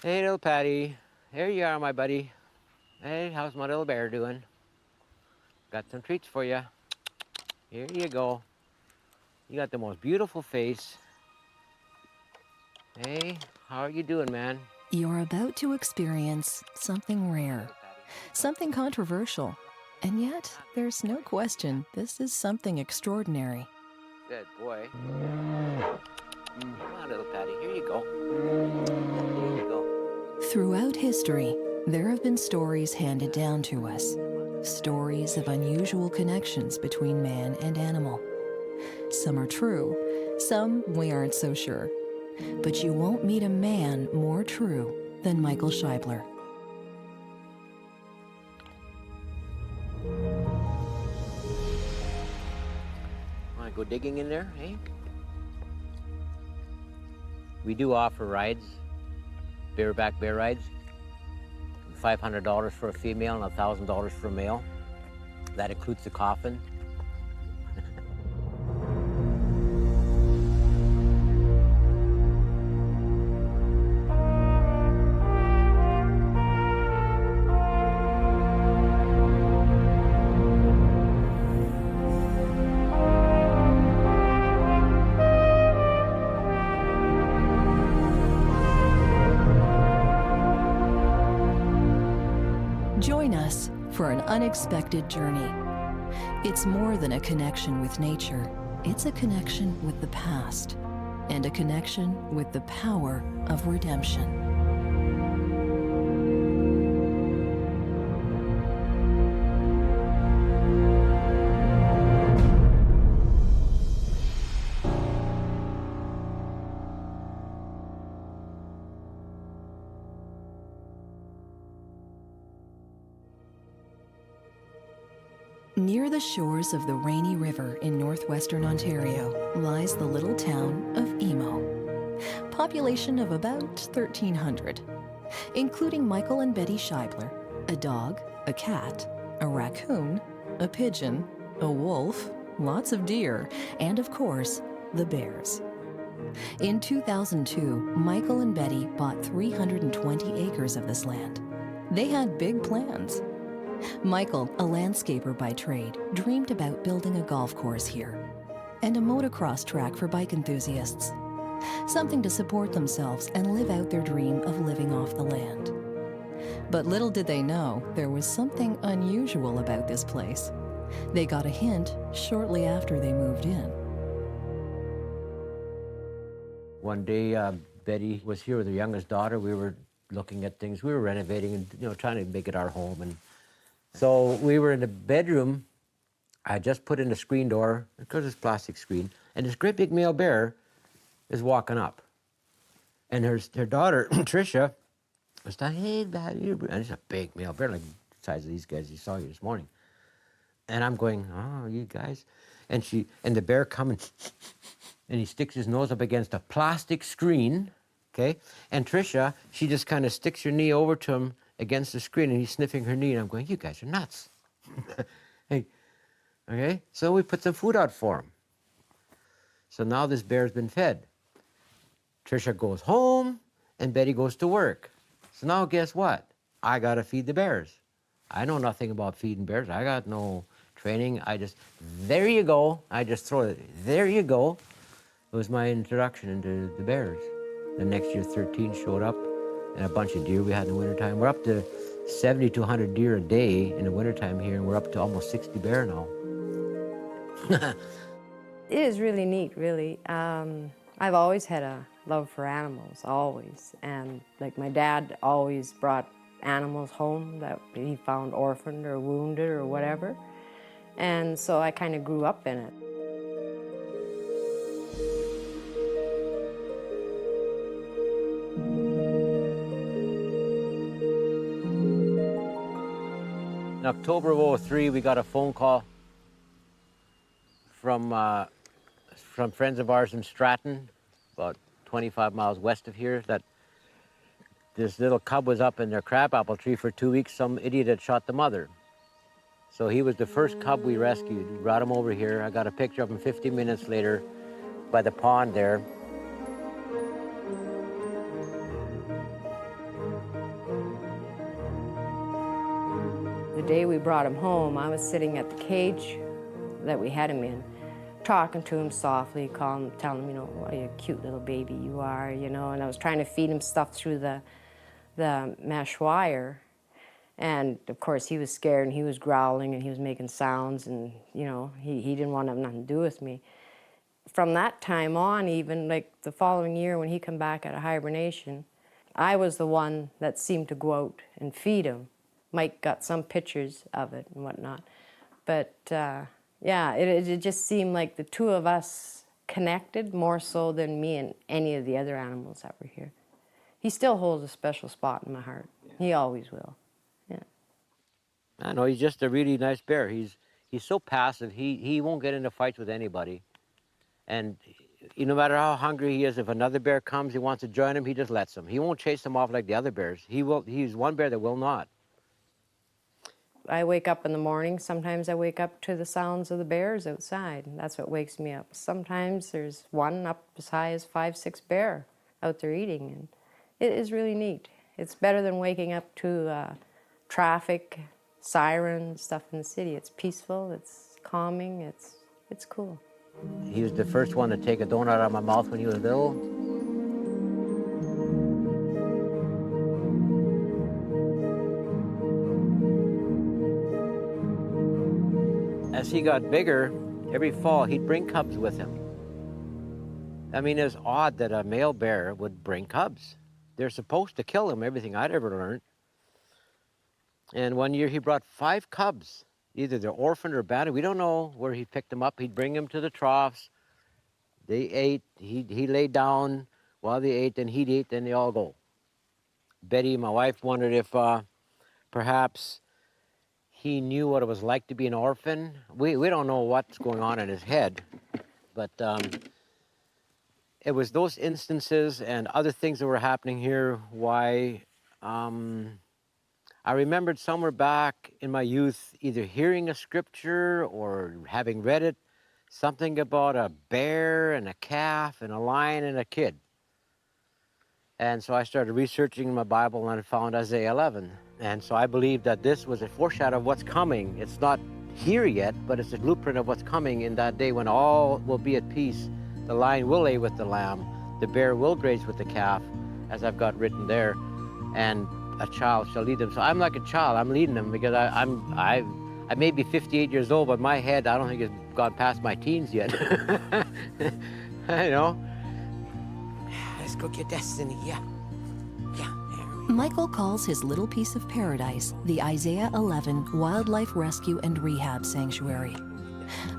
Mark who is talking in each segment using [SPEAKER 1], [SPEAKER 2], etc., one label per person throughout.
[SPEAKER 1] Hey, little Patty. Here you are, my buddy. Hey, how's my little bear doing? Got some treats for you. Here you go. You got the most beautiful face. Hey, how are you doing, man?
[SPEAKER 2] You're about to experience something rare, something controversial, and yet there's no question this is something extraordinary.
[SPEAKER 1] Good boy. Come on, little Patty. Here you go. Here you go.
[SPEAKER 2] Throughout history, there have been stories handed down to us, stories of unusual connections between man and animal. Some are true, some we aren't so sure. But you won't meet a man more true than Michael Scheibler.
[SPEAKER 1] Want to go digging in there, hey? We do offer rides, bareback bear rides. $500 for a female and $1,000 for a male. That includes the coffin.
[SPEAKER 2] Join us for an unexpected journey. It's more than a connection with nature. It's a connection with the past and a connection with the power of redemption. Near the shores of the Rainy River in northwestern Ontario lies the little town of Emo. Population of about 1,300, including Michael and Betty Scheibler, a dog, a cat, a raccoon, a pigeon, a wolf, lots of deer, and of course, the bears. In 2002, Michael and Betty bought 320 acres of this land. They had big plans. Michael, a landscaper by trade, dreamed about building a golf course here and a motocross track for bike enthusiasts, something to support themselves and live out their dream of living off the land. But little did they know there was something unusual about this place. They got a hint shortly after they moved in.
[SPEAKER 1] One day, Betty was here with her youngest daughter. We were looking at things. We were renovating and trying to make it our home. And so we were in the bedroom. I just put in the screen door, because it's plastic screen, and this great big male bear is walking up. And her daughter, Tricia, was saying, hey, Daddy, and it's a big male bear, like the size of these guys you saw here this morning. And I'm going, oh, you guys. And the bear coming, and he sticks his nose up against a plastic screen, okay? And Tricia, she just kind of sticks her knee over to him against the screen, and he's sniffing her knee, and I'm going, you guys are nuts. Hey, okay? So we put some food out for him. So now this bear's been fed. Tricia goes home, and Betty goes to work. So now guess what? I got to feed the bears. I know nothing about feeding bears. I got no training. There you go. I just throw it. There you go. It was my introduction into the bears. The next year, 13 showed up, and a bunch of deer we had in the wintertime. We're up to 70 to 100 deer a day in the wintertime here, and we're up to almost 60 bear now.
[SPEAKER 3] It is really neat, really. I've always had a love for animals, always. And like my dad always brought animals home that he found orphaned or wounded or whatever. And so I kind of grew up in it.
[SPEAKER 1] In October of 2003, we got a phone call from friends of ours in Stratton, about 25 miles west of here, that this little cub was up in their crabapple tree for 2 weeks. Some idiot had shot the mother. So he was the first cub we rescued. We brought him over here. I got a picture of him 50 minutes later by the pond there.
[SPEAKER 3] day we brought him home, I was sitting at the cage that we had him in, talking to him softly, telling him, you know, what a cute little baby you are, you know, and I was trying to feed him stuff through the mesh wire. And of course he was scared and he was growling and he was making sounds and, you know, he didn't want to have nothing to do with me. From that time on, even like the following year when he come back out of hibernation, I was the one that seemed to go out and feed him. Mike got some pictures of it and whatnot. But yeah, it just seemed like the two of us connected more so than me and any of the other animals that were here. He still holds a special spot in my heart. He always will. Yeah.
[SPEAKER 1] I know, he's just a really nice bear. He's so passive. He won't get into fights with anybody. And no matter how hungry he is, if another bear comes, he wants to join him, he just lets him. He won't chase them off like the other bears. He's one bear that will not.
[SPEAKER 3] I wake up in the morning. Sometimes I wake up to the sounds of the bears outside. That's what wakes me up. Sometimes there's one up as high as 5, 6 bear out there eating. And it is really neat. It's better than waking up to traffic, sirens, stuff in the city. It's peaceful, it's calming, it's cool.
[SPEAKER 1] He was the first one to take a donut out of my mouth when he was little. As he got bigger, every fall he'd bring cubs with him. I mean, it's odd that a male bear would bring cubs. They're supposed to kill them, everything I'd ever learned. And one year he brought 5 cubs. Either they're orphaned or abandoned. We don't know where he picked them up. He'd bring them to the troughs. They ate. He laid down while they ate, then he'd eat, then they all go. Betty, my wife, wondered if perhaps he knew what it was like to be an orphan. We don't know what's going on in his head, but it was those instances and other things that were happening here why I remembered somewhere back in my youth either hearing a scripture or having read it, something about a bear and a calf and a lion and a kid. And so I started researching my Bible and I found Isaiah 11. And so I believe that this was a foreshadow of what's coming. It's not here yet, but it's a blueprint of what's coming in that day when all will be at peace. The lion will lay with the lamb, the bear will graze with the calf, as I've got written there, and a child shall lead them. So I'm like a child, I'm leading them because I may be 58 years old, but my head, I don't think it's gone past my teens yet. You know? Let's go get Destiny, yeah.
[SPEAKER 2] Michael calls his little piece of paradise the Isaiah 11 Wildlife Rescue and Rehab Sanctuary.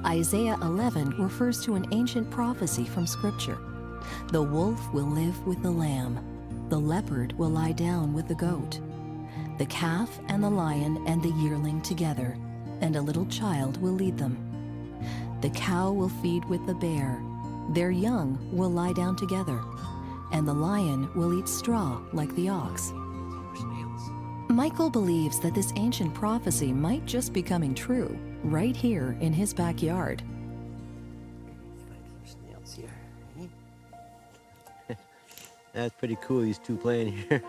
[SPEAKER 2] Isaiah 11 refers to an ancient prophecy from Scripture. The wolf will live with the lamb. The leopard will lie down with the goat. The calf and the lion and the yearling together, and a little child will lead them. The cow will feed with the bear. Their young will lie down together, and the lion will eat straw like the ox. Michael believes that this ancient prophecy might just be coming true right here in his backyard.
[SPEAKER 1] Snails here. That's pretty cool, these two playing here.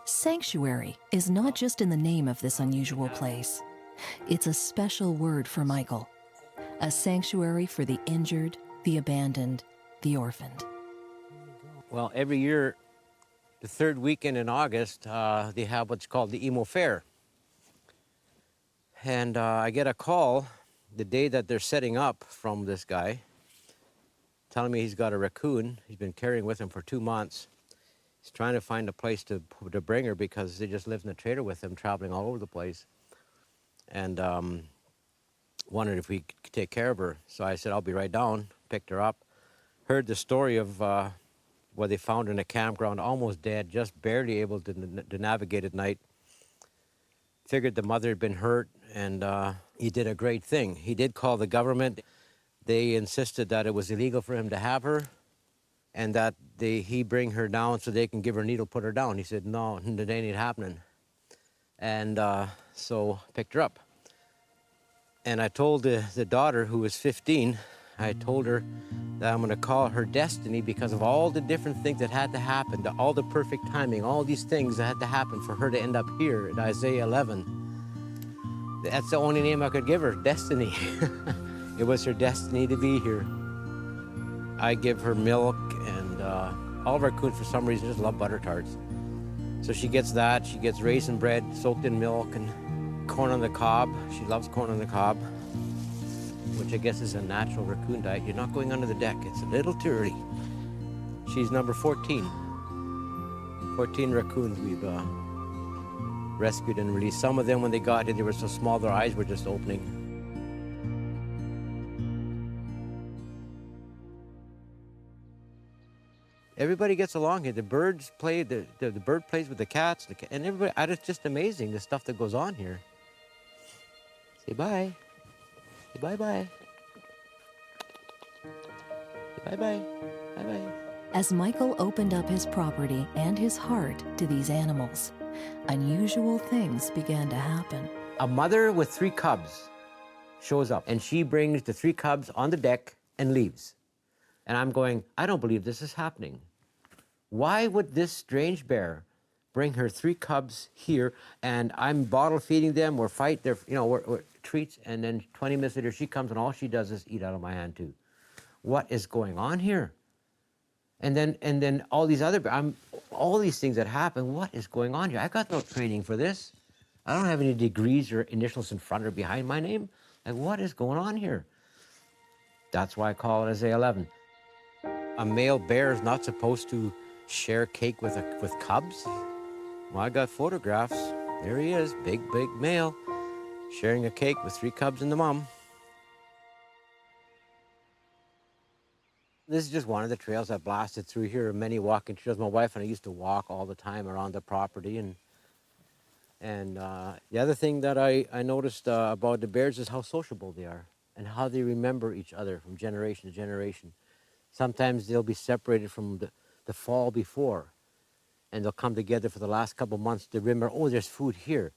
[SPEAKER 2] Sanctuary is not just in the name of this unusual place. It's a special word for Michael. A sanctuary for the injured, the abandoned, the orphaned.
[SPEAKER 1] Well, every year, the third weekend in August, they have what's called the Emo Fair. And I get a call the day that they're setting up from this guy, telling me he's got a raccoon he's been carrying with him for 2 months. He's trying to find a place to bring her because they just live in a trailer with him, traveling all over the place. And wondered if we could take care of her. So I said, I'll be right down, picked her up. Heard the story of where they found her in a campground, almost dead, just barely able to navigate at night. Figured the mother had been hurt, and he did a great thing. He did call the government. They insisted that it was illegal for him to have her, and that he bring her down so they can give her a needle, put her down. He said, no, that ain't happening. And so picked her up. And I told the daughter, who was 15, I told her that I'm going to call her Destiny because of all the different things that had to happen, all the perfect timing, all these things that had to happen for her to end up here at Isaiah 11. That's the only name I could give her, Destiny. It was her destiny to be here. I give her milk, and all of our raccoons, for some reason, just love butter tarts. So she gets that. She gets raisin bread soaked in milk and corn on the cob. She loves corn on the cob, which I guess is a natural raccoon diet. You're not going under the deck. It's a little too early. She's number 14. 14 raccoons we've rescued and released. Some of them, when they got here, they were so small, their eyes were just opening. Everybody gets along here. The birds play, the bird plays with the cats, and everybody, it's just amazing, the stuff that goes on here. Say bye. Say bye-bye. Say bye-bye. Bye-bye.
[SPEAKER 2] As Michael opened up his property and his heart to these animals, unusual things began to happen.
[SPEAKER 1] A mother with 3 cubs shows up, and she brings the 3 cubs on the deck and leaves. And I'm going, I don't believe this is happening. Why would this strange bear bring her 3 cubs here, and I'm bottle feeding them, we're we're treats, and then 20 minutes later she comes and all she does is eat out of my hand too. What is going on here? And then all these all these things that happen, what is going on here? I got no training for this. I don't have any degrees or initials in front or behind my name. Like, what is going on here? That's why I call it Isaiah 11. A male bear is not supposed to share cake with cubs. Well, I got photographs. There he is, big male, sharing a cake with 3 cubs and the mom. This is just one of the trails I blasted through here. Many walking trails. My wife and I used to walk all the time around the property. And the other thing that I noticed about the bears is how sociable they are and how they remember each other from generation to generation. Sometimes they'll be separated from the fall before, and they'll come together for the last couple of months to remember, oh, there's food here.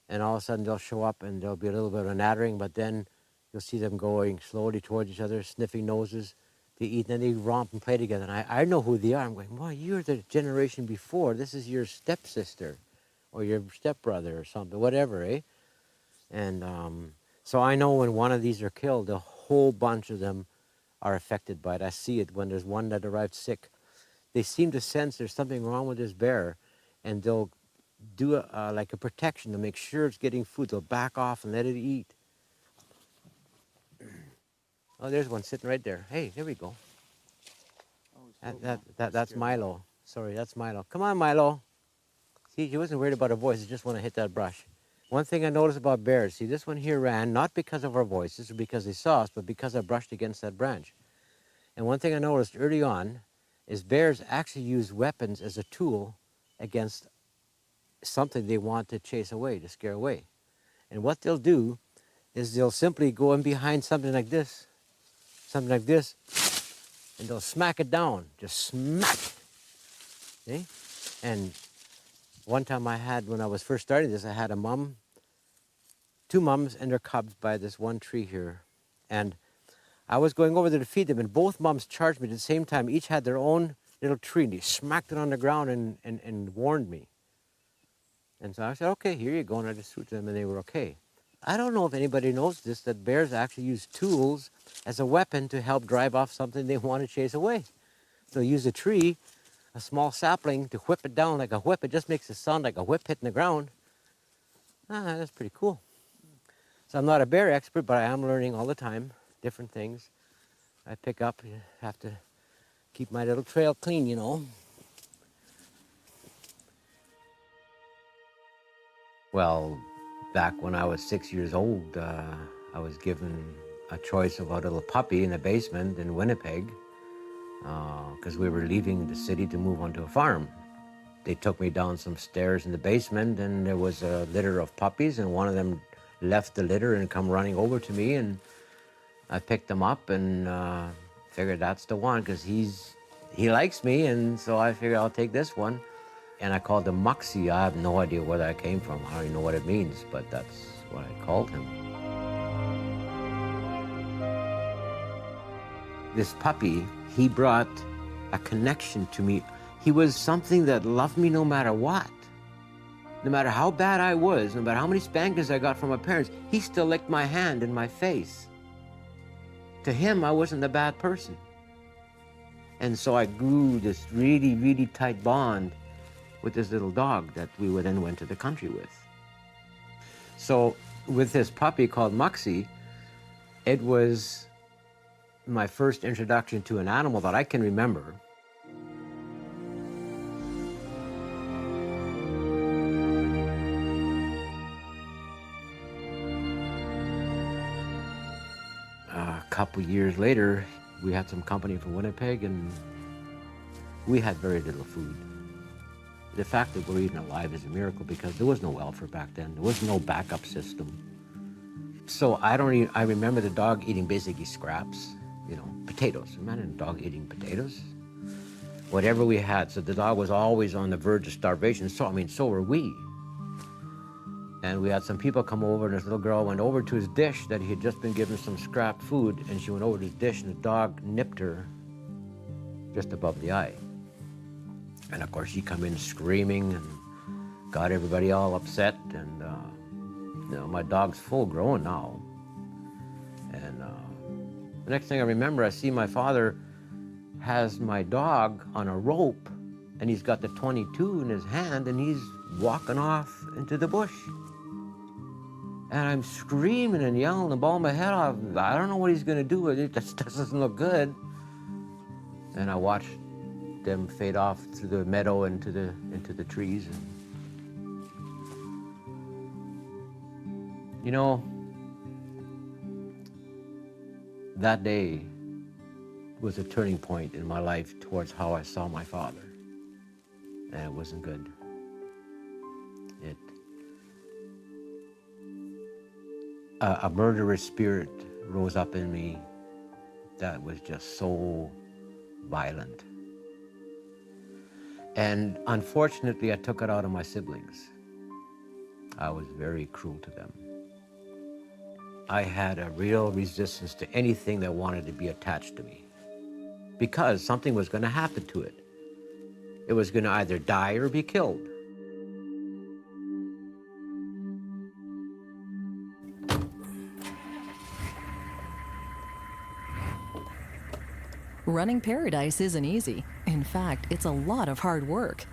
[SPEAKER 1] And all of a sudden they'll show up and there'll be a little bit of a nattering, but then you'll see them going slowly towards each other, sniffing noses. They eat, and then they romp and play together. And I know who they are. I'm going, well, you're the generation before. This is your stepsister or your stepbrother or something, whatever, eh? And so I know when one of these are killed, a whole bunch of them are affected by it. I see it when there's one that arrived sick. They seem to sense there's something wrong with this bear, and they'll do like a protection to make sure it's getting food. They'll back off and let it eat. Oh, there's one sitting right there. Hey, there we go. That's Milo. Sorry, that's Milo. Come on, Milo. See, he wasn't worried about our voice. He just wanted to hit that brush. One thing I noticed about bears, see, this one here ran not because of our voices or because they saw us, but because I brushed against that branch. And one thing I noticed early on is bears actually use weapons as a tool against something they want to chase away, to scare away. And what they'll do is they'll simply go in behind something like this, and they'll smack it down, just smack. See? And one time when I was first starting this, I had a mom, 2 moms and their cubs by this one tree here. And I was going over there to feed them, and both moms charged me at the same time. Each had their own little tree, and they smacked it on the ground and warned me. And so I said, okay, here you go, and I just threw it to them, and they were okay. I don't know if anybody knows this, that bears actually use tools as a weapon to help drive off something they want to chase away. They'll use a tree, a small sapling, to whip it down like a whip. It just makes it sound like a whip hitting the ground. That's pretty cool. So I'm not a bear expert, but I am learning all the time, different things I pick up. You have to keep my little trail clean, you know. Well, back when I was 6 years old, I was given a choice of a little puppy in a basement in Winnipeg because we were leaving the city to move onto a farm. They took me down some stairs in the basement, and there was a litter of puppies, and one of them left the litter and come running over to me, and I picked him up and figured that's the one because he likes me, and so I figured I'll take this one. And I called him Moxie. I have no idea where that came from. I don't even know what it means, but that's what I called him. This puppy, he brought a connection to me. He was something that loved me no matter what. No matter how bad I was, no matter how many spankings I got from my parents, he still licked my hand and my face. To him, I wasn't a bad person. And so I grew this really, really tight bond with this little dog that we then went to the country with. So with this puppy called Muxie, it was my first introduction to an animal that I can remember. A couple years later, we had some company from Winnipeg, and we had very little food. The fact that we're even alive is a miracle because there was no welfare back then. There was no backup system. So I remember the dog eating basically scraps, potatoes. Imagine a dog eating potatoes. Whatever we had. So the dog was always on the verge of starvation. So were we. And we had some people come over, and this little girl went over to his dish that he had just been given some scrap food, and she went over to his dish, and the dog nipped her just above the eye. And of course, she come in screaming and got everybody all upset. And my dog's full grown now. And the next thing I remember, I see my father has my dog on a rope, and he's got the .22 in his hand, and he's walking off into the bush. And I'm screaming and yelling and bawling my head off. I don't know what he's going to do with it. That doesn't look good. And I watched them fade off through the meadow into the trees. And, that day was a turning point in my life towards how I saw my father. And it wasn't good. A murderous spirit rose up in me that was just so violent. And unfortunately, I took it out on my siblings. I was very cruel to them. I had a real resistance to anything that wanted to be attached to me because something was going to happen to it. It was going to either die or be killed.
[SPEAKER 2] Running Paradise isn't easy. In fact, it's a lot of hard work.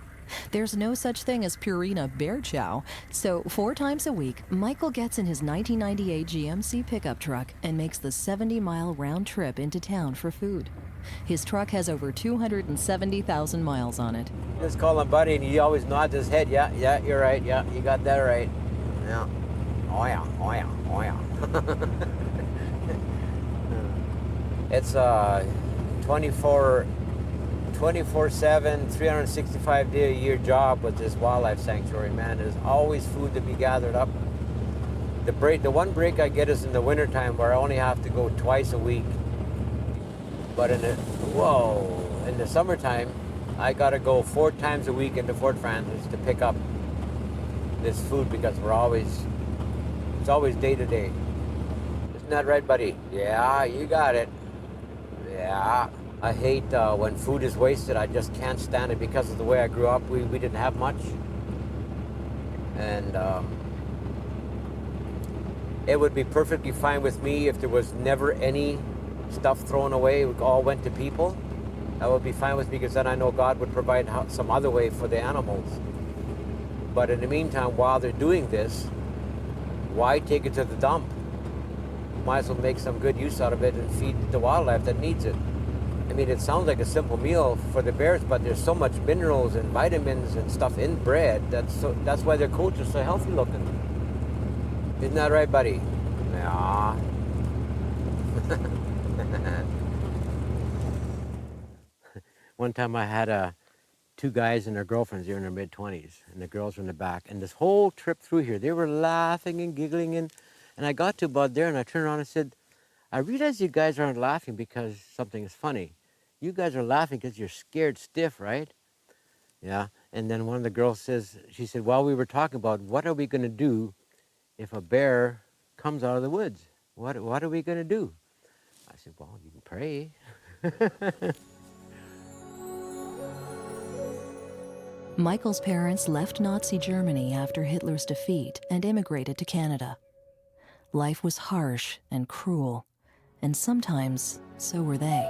[SPEAKER 2] There's no such thing as Purina Bear Chow, so 4 times a week, Michael gets in his 1998 GMC pickup truck and makes the 70-mile round trip into town for food. His truck has over 270,000 miles on it.
[SPEAKER 1] Just call him Buddy, and he always nods his head. Yeah, you're right. Yeah, you got that right. Yeah. Oh yeah, oh yeah, oh yeah. It's 24/7, 365-day-a-year job with this wildlife sanctuary, man. There's always food to be gathered up. The one break I get is in the wintertime, where I only have to go twice a week. But in the summertime, I gotta go 4 times a week into Fort Frances to pick up this food because it's always day to day. Isn't that right, buddy? Yeah, you got it. Yeah. I hate when food is wasted. I just can't stand it because of the way I grew up. We didn't have much. And it would be perfectly fine with me if there was never any stuff thrown away. It all went to people. That would be fine with me because then I know God would provide some other way for the animals. But in the meantime, while they're doing this, why take it to the dump? Might as well make some good use out of it and feed the wildlife that needs it. I mean, it sounds like a simple meal for the bears, but there's so much minerals and vitamins and stuff in bread. That's why their coats are so healthy looking. Isn't that right, buddy? Yeah. One time I had 2 guys and their girlfriends. They were in their mid-20s, and the girls were in the back. And this whole trip through here, they were laughing and giggling. And I got to about there, and I turned around and said, I realize you guys aren't laughing because something is funny. You guys are laughing because you're scared stiff, right? Yeah. And then one of the girls she said, while we were talking about what are we going to do if a bear comes out of the woods? What are we going to do? I said, well, you can pray.
[SPEAKER 2] Michael's parents left Nazi Germany after Hitler's defeat and immigrated to Canada. Life was harsh and cruel, and sometimes so were they.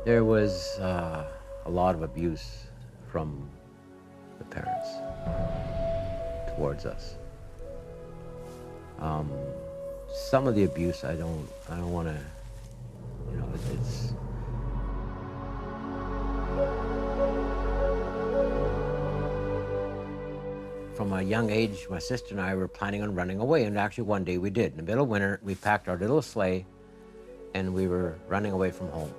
[SPEAKER 1] There was a lot of abuse from the parents towards us. Some of the abuse I don't want to, you know, it's from a young age, my sister and I were planning on running away, and actually one day we did. In the middle of winter, we packed our little sleigh and we were running away from home.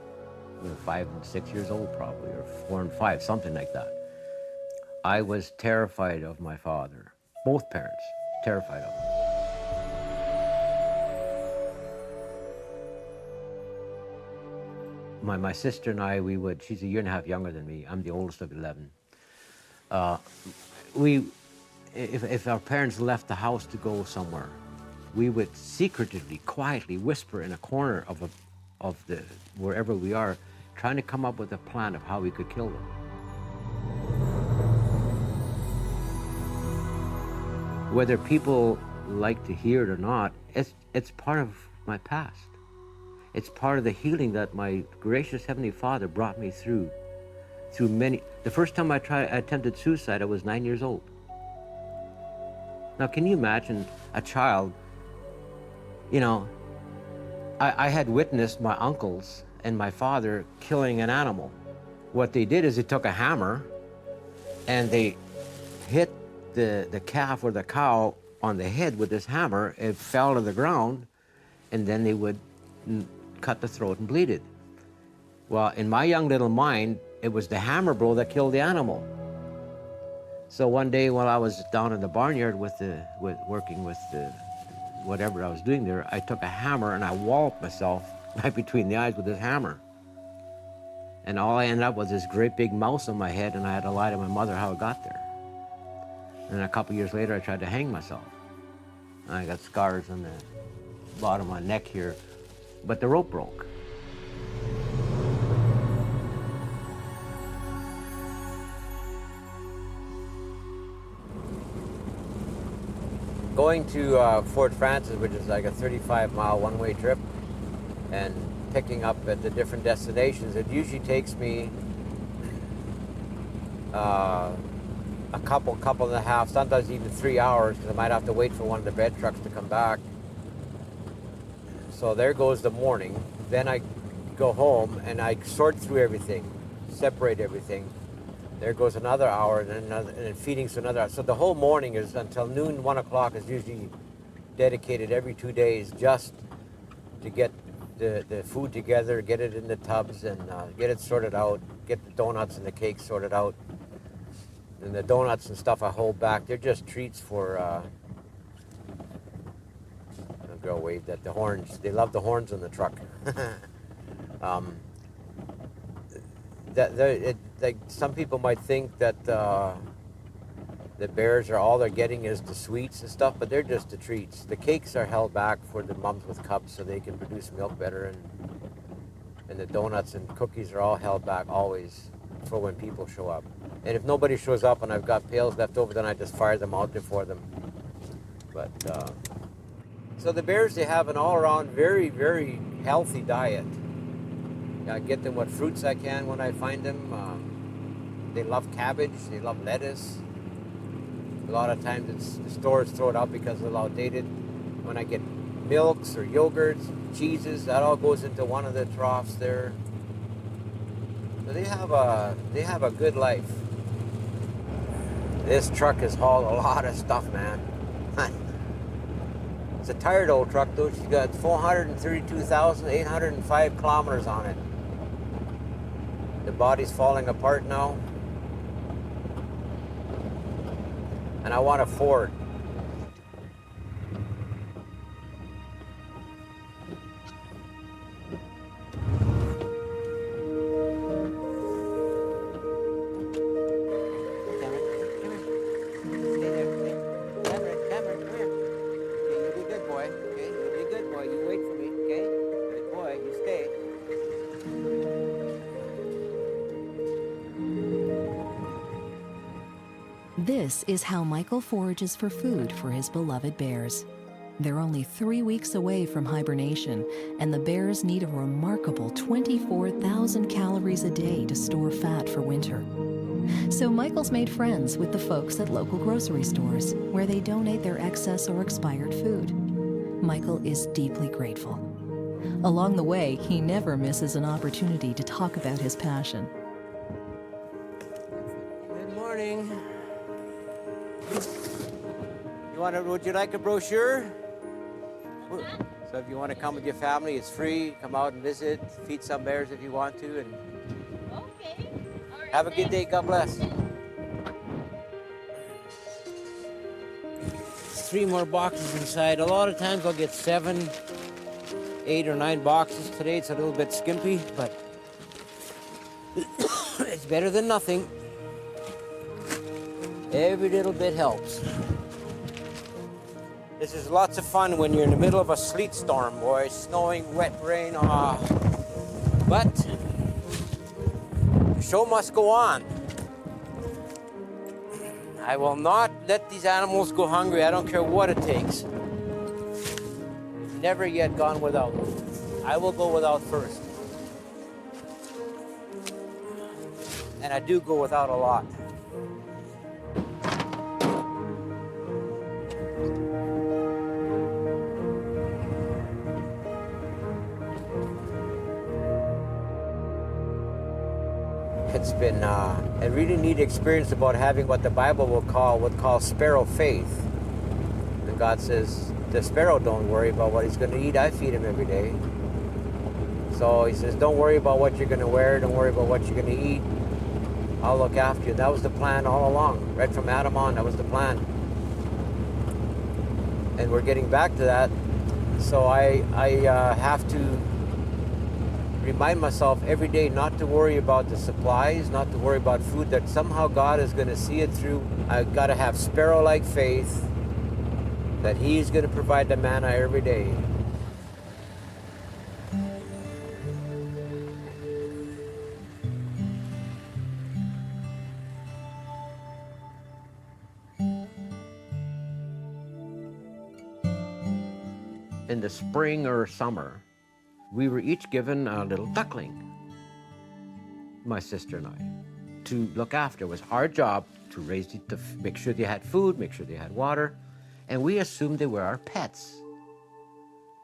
[SPEAKER 1] We were 5 and 6 years old probably, or 4 and 5, something like that. I was terrified of my father, both parents, terrified of him. My sister and I, she's a year and a half younger than me. I'm the oldest of 11. If our parents left the house to go somewhere, we would secretively, quietly whisper in a corner of wherever we are, trying to come up with a plan of how we could kill them. Whether people like to hear it or not, it's part of my past. It's part of the healing that my gracious Heavenly Father brought me through many. The first time I attempted suicide, I was 9 years old. Now, can you imagine a child, you know, I had witnessed my uncles and my father killing an animal. What they did is they took a hammer and they hit the calf or the cow on the head with this hammer. It fell to the ground, and then they would cut the throat and bleed it. Well, in my young little mind, it was the hammer blow that killed the animal. So one day while I was down in the barnyard working with whatever I was doing there, I took a hammer and I walloped myself right between the eyes with this hammer. And all I ended up with this great big mouse on my head, and I had to lie to my mother how it got there. And a couple years later, I tried to hang myself. And I got scars on the bottom of my neck here, but the rope broke. Going to Fort Frances, which is like a 35-mile one-way trip, and picking up at the different destinations, it usually takes me a couple and a half, sometimes even 3 hours, because I might have to wait for one of the bed trucks to come back. So there goes the morning. Then I go home and I sort through everything, separate everything. There goes another hour, and then feeding's another hour. So the whole morning is until noon, 1 o'clock is usually dedicated every 2 days just to get the food together, get it in the tubs, and get it sorted out, get the donuts and the cakes sorted out. And the donuts and stuff I hold back, they're just treats for, the girl waved at the horns. They love the horns on the truck. Like some people might think that the bears are all they're getting is the sweets and stuff, but they're just the treats. The cakes are held back for the mums with cubs so they can produce milk better, and the donuts and cookies are all held back always for when people show up. And if nobody shows up and I've got pails left over, then I just fire them out there for them. But so the bears, they have an all-around very, very healthy diet. I get them what fruits I can when I find them. They love cabbage, they love lettuce. A lot of times the stores throw it out because it's outdated. When I get milks or yogurts, cheeses, that all goes into one of the troughs there. So they have a good life. This truck has hauled a lot of stuff, man. It's a tired old truck though. She's got 432,805 kilometers on it. The body's falling apart now. And I want a Ford.
[SPEAKER 2] This is how Michael forages for food for his beloved bears. They're only 3 weeks away from hibernation, and the bears need a remarkable 24,000 calories a day to store fat for winter. So Michael's made friends with the folks at local grocery stores, where they donate their excess or expired food. Michael is deeply grateful. Along the way, he never misses an opportunity to talk about his passion.
[SPEAKER 1] Good morning. Would you like a brochure? So if you want to come with your family, it's free. Come out and visit, feed some bears if you want to, and
[SPEAKER 4] Okay. All right,
[SPEAKER 1] have a good day. God bless. 3 more boxes inside. A lot of times I'll get 7, 8 or 9 boxes. Today it's a little bit skimpy, but it's better than nothing. Every little bit helps. This is lots of fun when you're in the middle of a sleet storm, boys. Snowing, wet rain, but the show must go on. I will not let these animals go hungry. I don't care what it takes. Never yet gone without. I will go without first. And I do go without a lot. It's been a really neat experience about having what the Bible would call sparrow faith. And God says, the sparrow don't worry about what he's going to eat. I feed him every day. So he says, don't worry about what you're going to wear. Don't worry about what you're going to eat. I'll look after you. That was the plan all along. Right from Adam on, that was the plan. And we're getting back to that. So I have to remind myself every day not to worry about the supplies, not to worry about food, that somehow God is going to see it through. I've got to have sparrow-like faith that He's going to provide the manna every day. In the spring or summer, we were each given a little duckling, my sister and I, to look after. It was our job to raise it, to make sure they had food, make sure they had water, and we assumed they were our pets.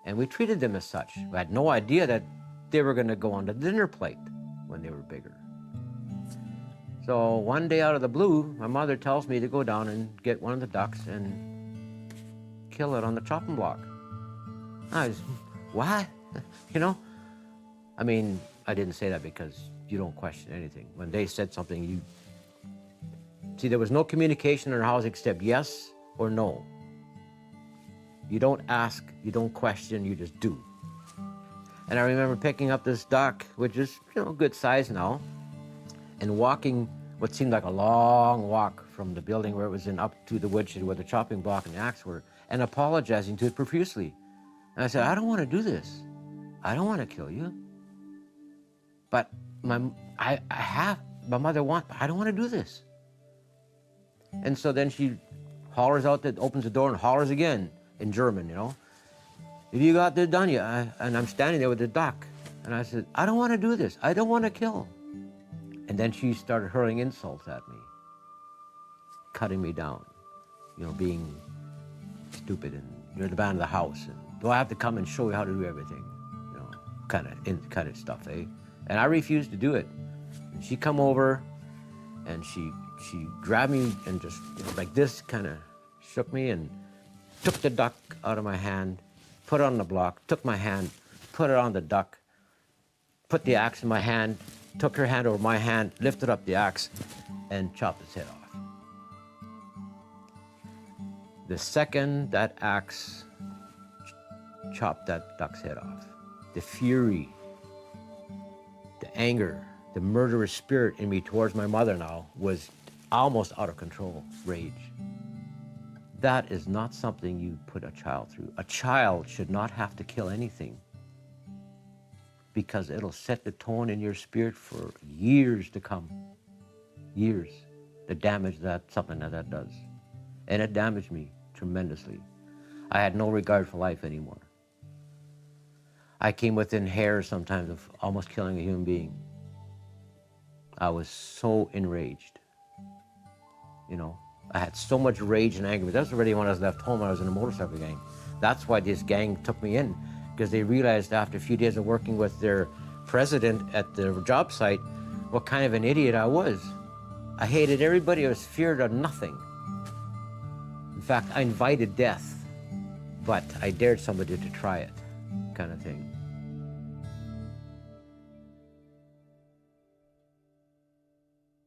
[SPEAKER 1] And we treated them as such. We had no idea that they were going to go on the dinner plate when they were bigger. So one day out of the blue, my mother tells me to go down and get one of the ducks and kill it on the chopping block. I was, what? You know? I mean, I didn't say that because you don't question anything. When they said something, you... See, there was no communication in our house except yes or no. You don't ask, you don't question, you just do. And I remember picking up this duck, which is, good size now, and walking what seemed like a long walk from the building where it was in up to the woodshed where the chopping block and the axe were, and apologizing to it profusely. And I said, I don't want to do this. I don't want to kill you. But my mother wants, I don't want to do this. And so then she hollers out, opens the door and hollers again in German, Have you got this done yet? And I'm standing there with the duck. And I said, I don't want to do this. I don't want to kill. And then she started hurling insults at me, cutting me down, being stupid, and you're the man of the house. And do I have to come and show you how to do everything? Kind of stuff, eh? And I refused to do it. And she come over, and she grabbed me and just like this, kind of shook me and took the duck out of my hand, put it on the block, took my hand, put it on the duck, put the axe in my hand, took her hand over my hand, lifted up the axe, and chopped its head off. The second that axe chopped that duck's head off, the fury, the anger, the murderous spirit in me towards my mother now was almost out of control, rage. That is not something you put a child through. A child should not have to kill anything because it'll set the tone in your spirit for years to come. Years. the damage that something like that does. And it damaged me tremendously. I had no regard for life anymore. I came within hairs sometimes of almost killing a human being. I was so enraged, you know. I had so much rage and anger, but that's already when I was left home. I was in a motorcycle gang. That's why this gang took me in, because they realized after a few days of working with their president at their job site what kind of an idiot I was. I hated everybody. I was feared of nothing. In fact, I invited death, but I dared somebody to try it, kind of thing.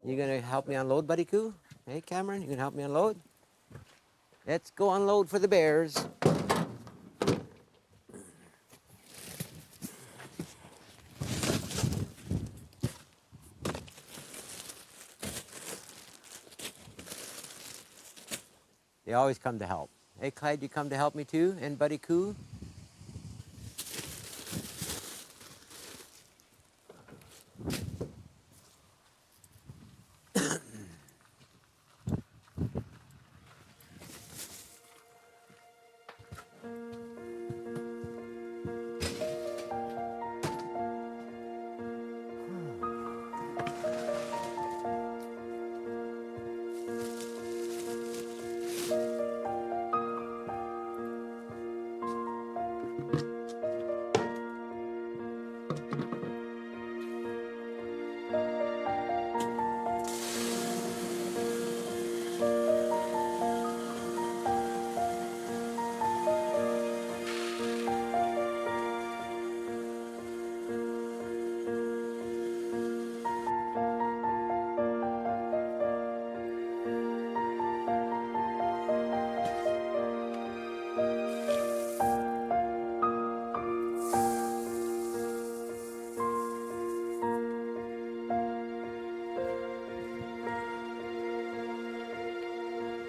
[SPEAKER 1] You gonna help me unload, Buddy Coo? Hey, Cameron, you gonna help me unload? Let's go unload for the bears. They always come to help. Hey, Clyde, you come to help me too? And Buddy Coo?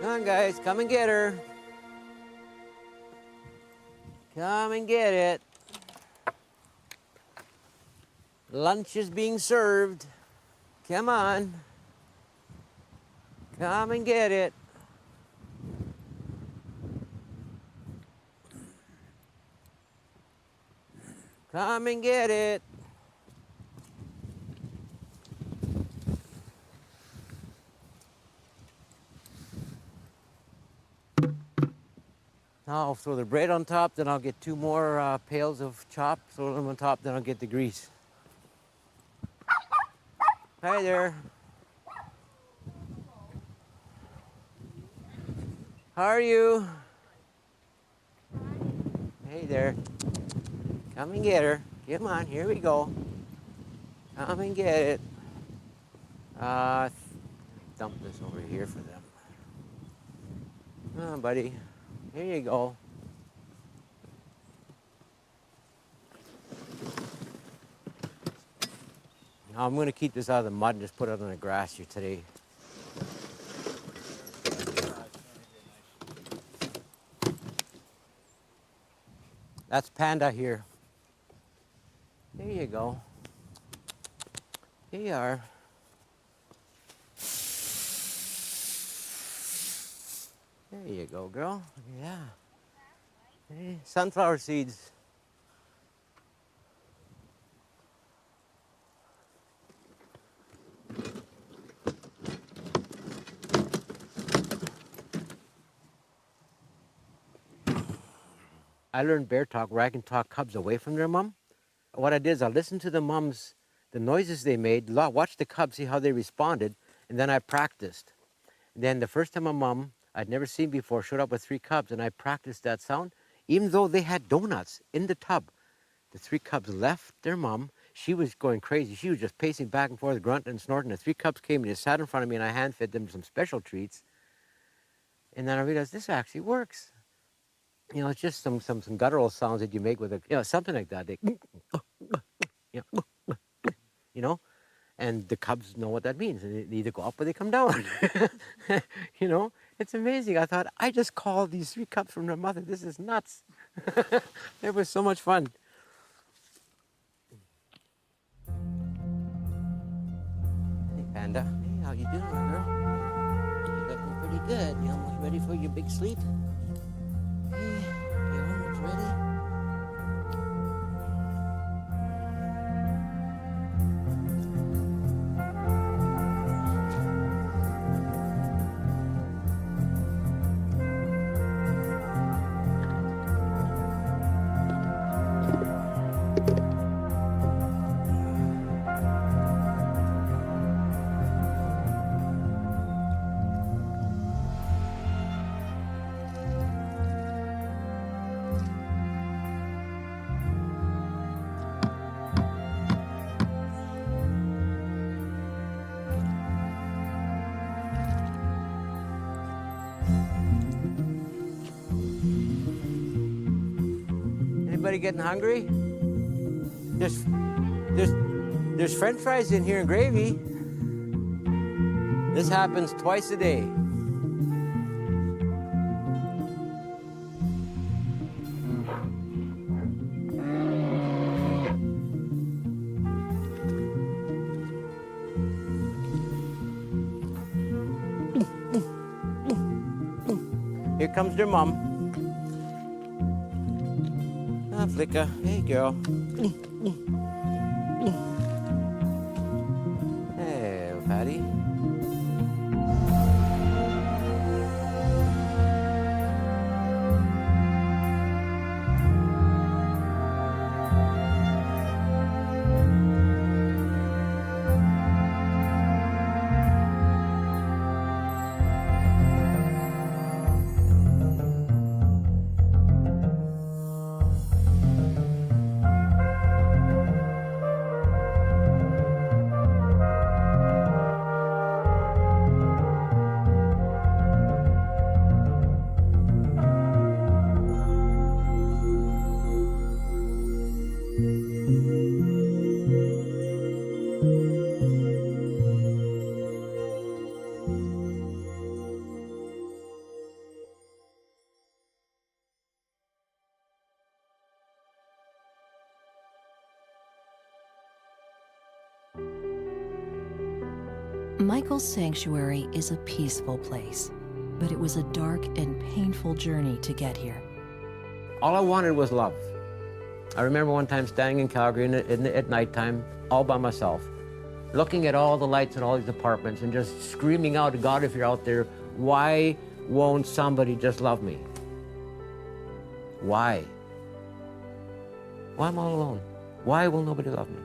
[SPEAKER 1] Come on, guys, come and get her. Come and get it. Lunch is being served. Come on. Come and get it. Come and get it. Now I'll throw the bread on top, then I'll get 2 more pails of chop, throw them on top, then I'll get the grease. Hi there. How are you? Hey there. Come and get her. Come on, here we go. Come and get it. Dump this over here for them. Come on, buddy. Here you go. Now I'm going to keep this out of the mud and just put it on the grass here today. That's Panda here. There you go. Here you are. There you go, girl. Yeah. Hey, sunflower seeds. I learned bear talk where I can talk cubs away from their mom. What I did is I listened to the mums, the noises they made, watched the cubs, see how they responded, and then I practiced. And then the first time a mom I'd never seen before showed up with 3 cubs, and I practiced that sound, even though they had donuts in the tub. The 3 cubs left their mom. She was going crazy. She was just pacing back and forth, grunting and snorting. The 3 cubs came and just sat in front of me, and I hand-fed them some special treats. And then I realized this actually works. You know, it's just some guttural sounds that you make with a, you know, something like that. They, you know, and the cubs know what that means. And they either go up or they come down. You know, it's amazing. I thought, I just called these 3 cubs from their mother. This is nuts. It was so much fun. Hey, Panda. Hey, how you doing, girl? Pretty good. You almost ready for your big sleep? Okay, you're almost ready. Anybody getting hungry? There's French fries in here and gravy. This happens twice a day. Here comes their mom. Ah, Flicka. Hey, girl. Hey, Patty.
[SPEAKER 2] Michael's sanctuary is a peaceful place, but it was a dark and painful journey to get here.
[SPEAKER 1] All I wanted was love. I remember one time standing in Calgary at nighttime, all by myself, looking at all the lights in all these apartments and just screaming out to God, if you're out there, why won't somebody just love me? Why? Why am I all alone? Why will nobody love me?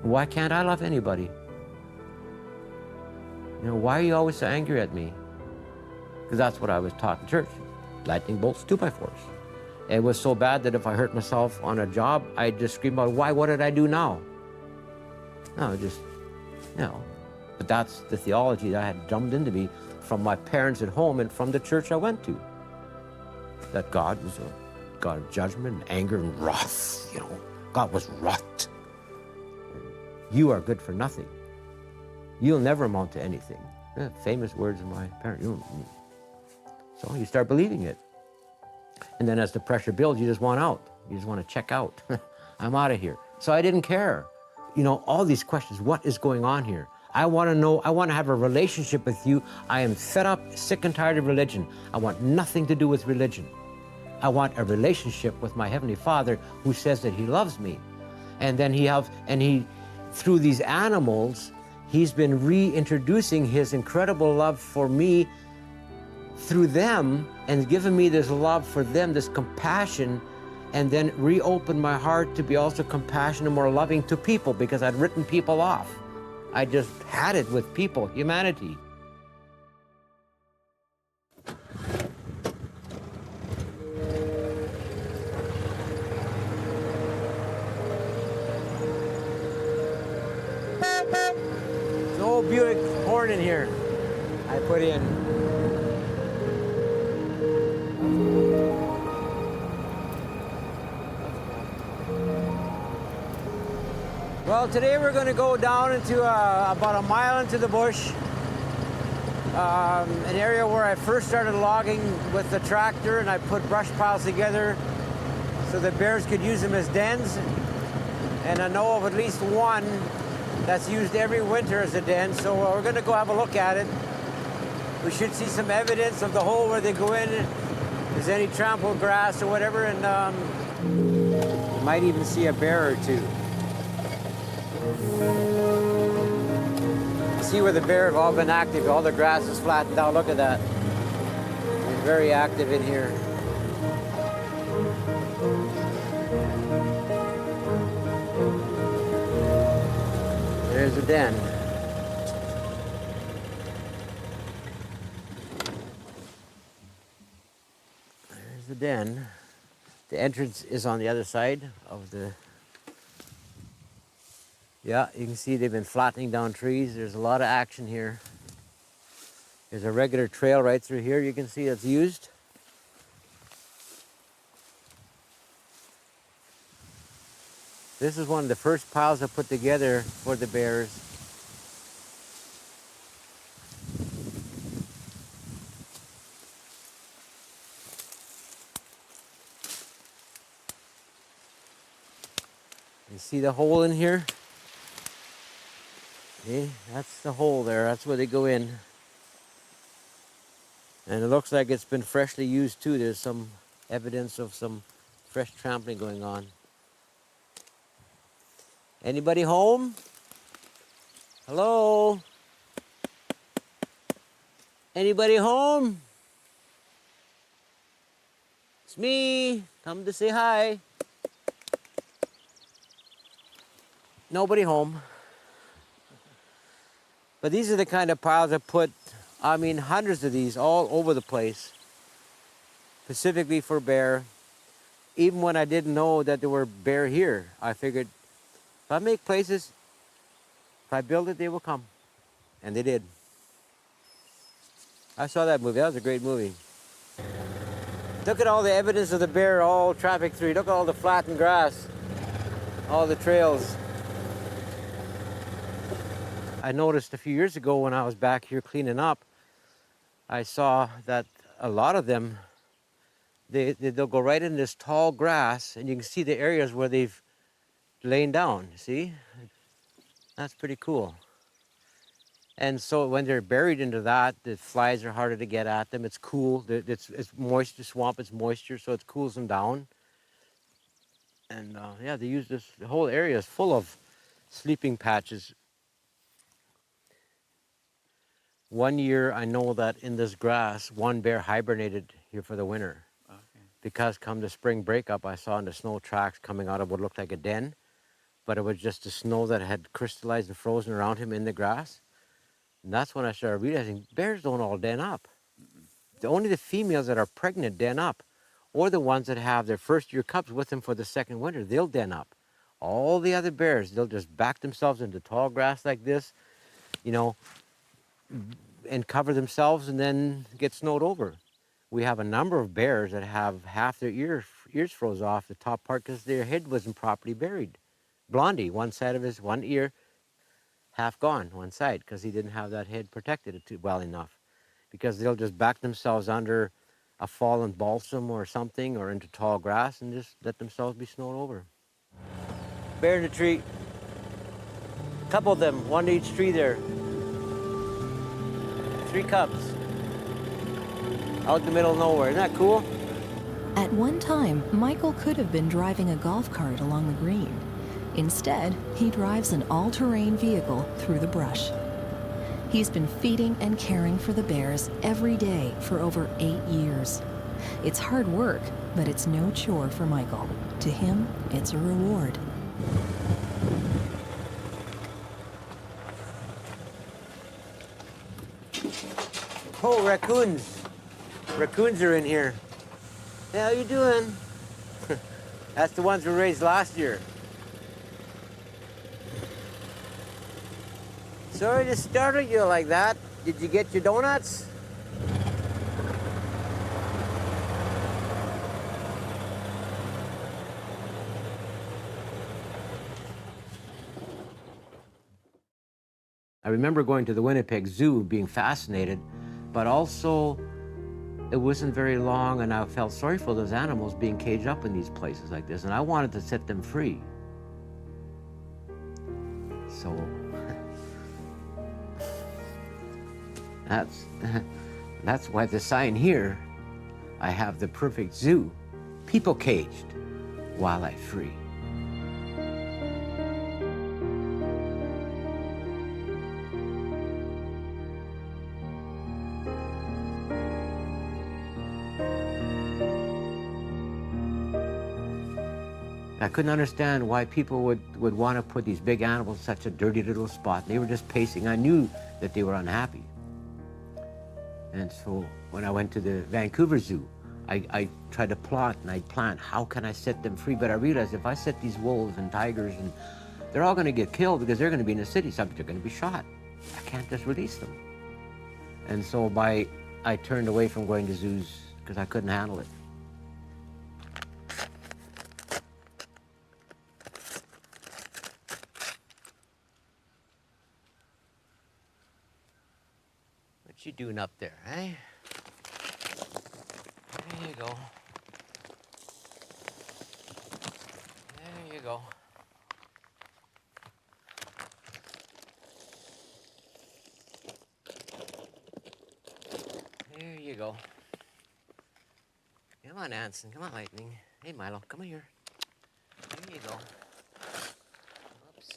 [SPEAKER 1] Why can't I love anybody? You know, why are you always so angry at me? Because that's what I was taught in church. Lightning bolts, 2x4s. It was so bad that if I hurt myself on a job, I'd just scream out, why, what did I do now? No, just, you know. But that's the theology that I had drummed into me from my parents at home and from the church I went to. That God was a God of judgment and anger and wrath, you know. God was wrath. You are good for nothing. You'll never amount to anything. Famous words of my parents. So you start believing it. And then as the pressure builds, you just want out. You just want to check out. I'm out of here. So I didn't care. You know, all these questions, what is going on here? I want to know, I want to have a relationship with you. I am fed up, sick and tired of religion. I want nothing to do with religion. I want a relationship with my Heavenly Father who says that He loves me. And then through these animals, He's been reintroducing His incredible love for me through them and given me this love for them, this compassion, and then reopened my heart to be also compassionate and more loving to people because I'd written people off. I just had it with people, humanity. It's an old Buick horn in here I put in. Well, today we're going to go down into about a mile into the bush, an area where I first started logging with the tractor, and I put brush piles together so that bears could use them as dens. And I know of at least one that's used every winter as a den, so we're going to go have a look at it. We should see some evidence of the hole where they go in. If there's any trampled grass or whatever, and you might even see a bear or two. See where the bear have all been active. All the grass is flattened out. Look at that. They're very active in here. There's the den. There's the den. The entrance is on the other side of the... Yeah, you can see they've been flattening down trees. There's a lot of action here. There's a regular trail right through here. You can see it's used. This is one of the first piles I put together for the bears. You see the hole in here? Okay, that's the hole there. That's where they go in. And it looks like it's been freshly used too. There's some evidence of some fresh trampling going on. Anybody home? Hello? Anybody home? It's me. Come to say hi. Nobody home. But these are the kind of piles I put, I mean, hundreds of these all over the place, specifically for bear. Even when I didn't know that there were bear here, I figured if I make places, if I build it, they will come. And they did. I saw that movie. That was a great movie. Look at all the evidence of the bear all traffic through. Look at all the flattened grass, all the trails. I noticed a few years ago when I was back here cleaning up, I saw that a lot of them, they'll go right in this tall grass, and you can see the areas where they've lain down, see? That's pretty cool. And so when they're buried into that, the flies are harder to get at them. It's cool. It's moisture, swamp, it's moisture, so it cools them down. And yeah, they use this, the whole area is full of sleeping patches. One year, I know that in this grass, one bear hibernated here for the winter. Okay. Because come the spring breakup, I saw in the snow tracks coming out of what looked like a den, but it was just the snow that had crystallized and frozen around him in the grass. And that's when I started realizing bears don't all den up. Only the females that are pregnant den up, or the ones that have their first year cubs with them for the second winter, they'll den up. All the other bears, they'll just back themselves into tall grass like this, you know, and cover themselves and then get snowed over. We have a number of bears that have half their ears froze off the top part because their head wasn't properly buried. Blondie, one side of his one ear, half gone, one side, because he didn't have that head protected well enough. Because they'll just back themselves under a fallen balsam or something or into tall grass and just let themselves be snowed over. Bear in the tree. A couple of them, one to each tree there. 3 cubs. Out in the middle of nowhere. Isn't that cool?
[SPEAKER 2] At one time, Michael could have been driving a golf cart along the green. Instead, he drives an all-terrain vehicle through the brush. He's been feeding and caring for the bears every day for over 8 years. It's hard work, but it's no chore for Michael. To him, it's a reward.
[SPEAKER 1] Oh, raccoons. Raccoons are in here. Hey, how you doing? That's the ones we raised last year. Sorry to startle you like that. Did you get your donuts? I remember going to the Winnipeg Zoo, being fascinated, but also it wasn't very long and I felt sorry for those animals being caged up in these places like this, and I wanted to set them free. So That's why the sign here, I have the perfect zoo, people caged, wildlife free. I couldn't understand why people would want to put these big animals in such a dirty little spot. They were just pacing. I knew that they were unhappy. And so when I went to the Vancouver Zoo, I tried to plot and I'd plan, how can I set them free? But I realized if I set these wolves and tigers, and they're all going to get killed because they're going to be in the city, some are going to be shot. I can't just release them. And so I turned away from going to zoos because I couldn't handle it. What you doing up there, eh? There you go. There you go. There you go. Come on, Anson. Come on, Lightning. Hey, Milo, come here. There you go. Oops.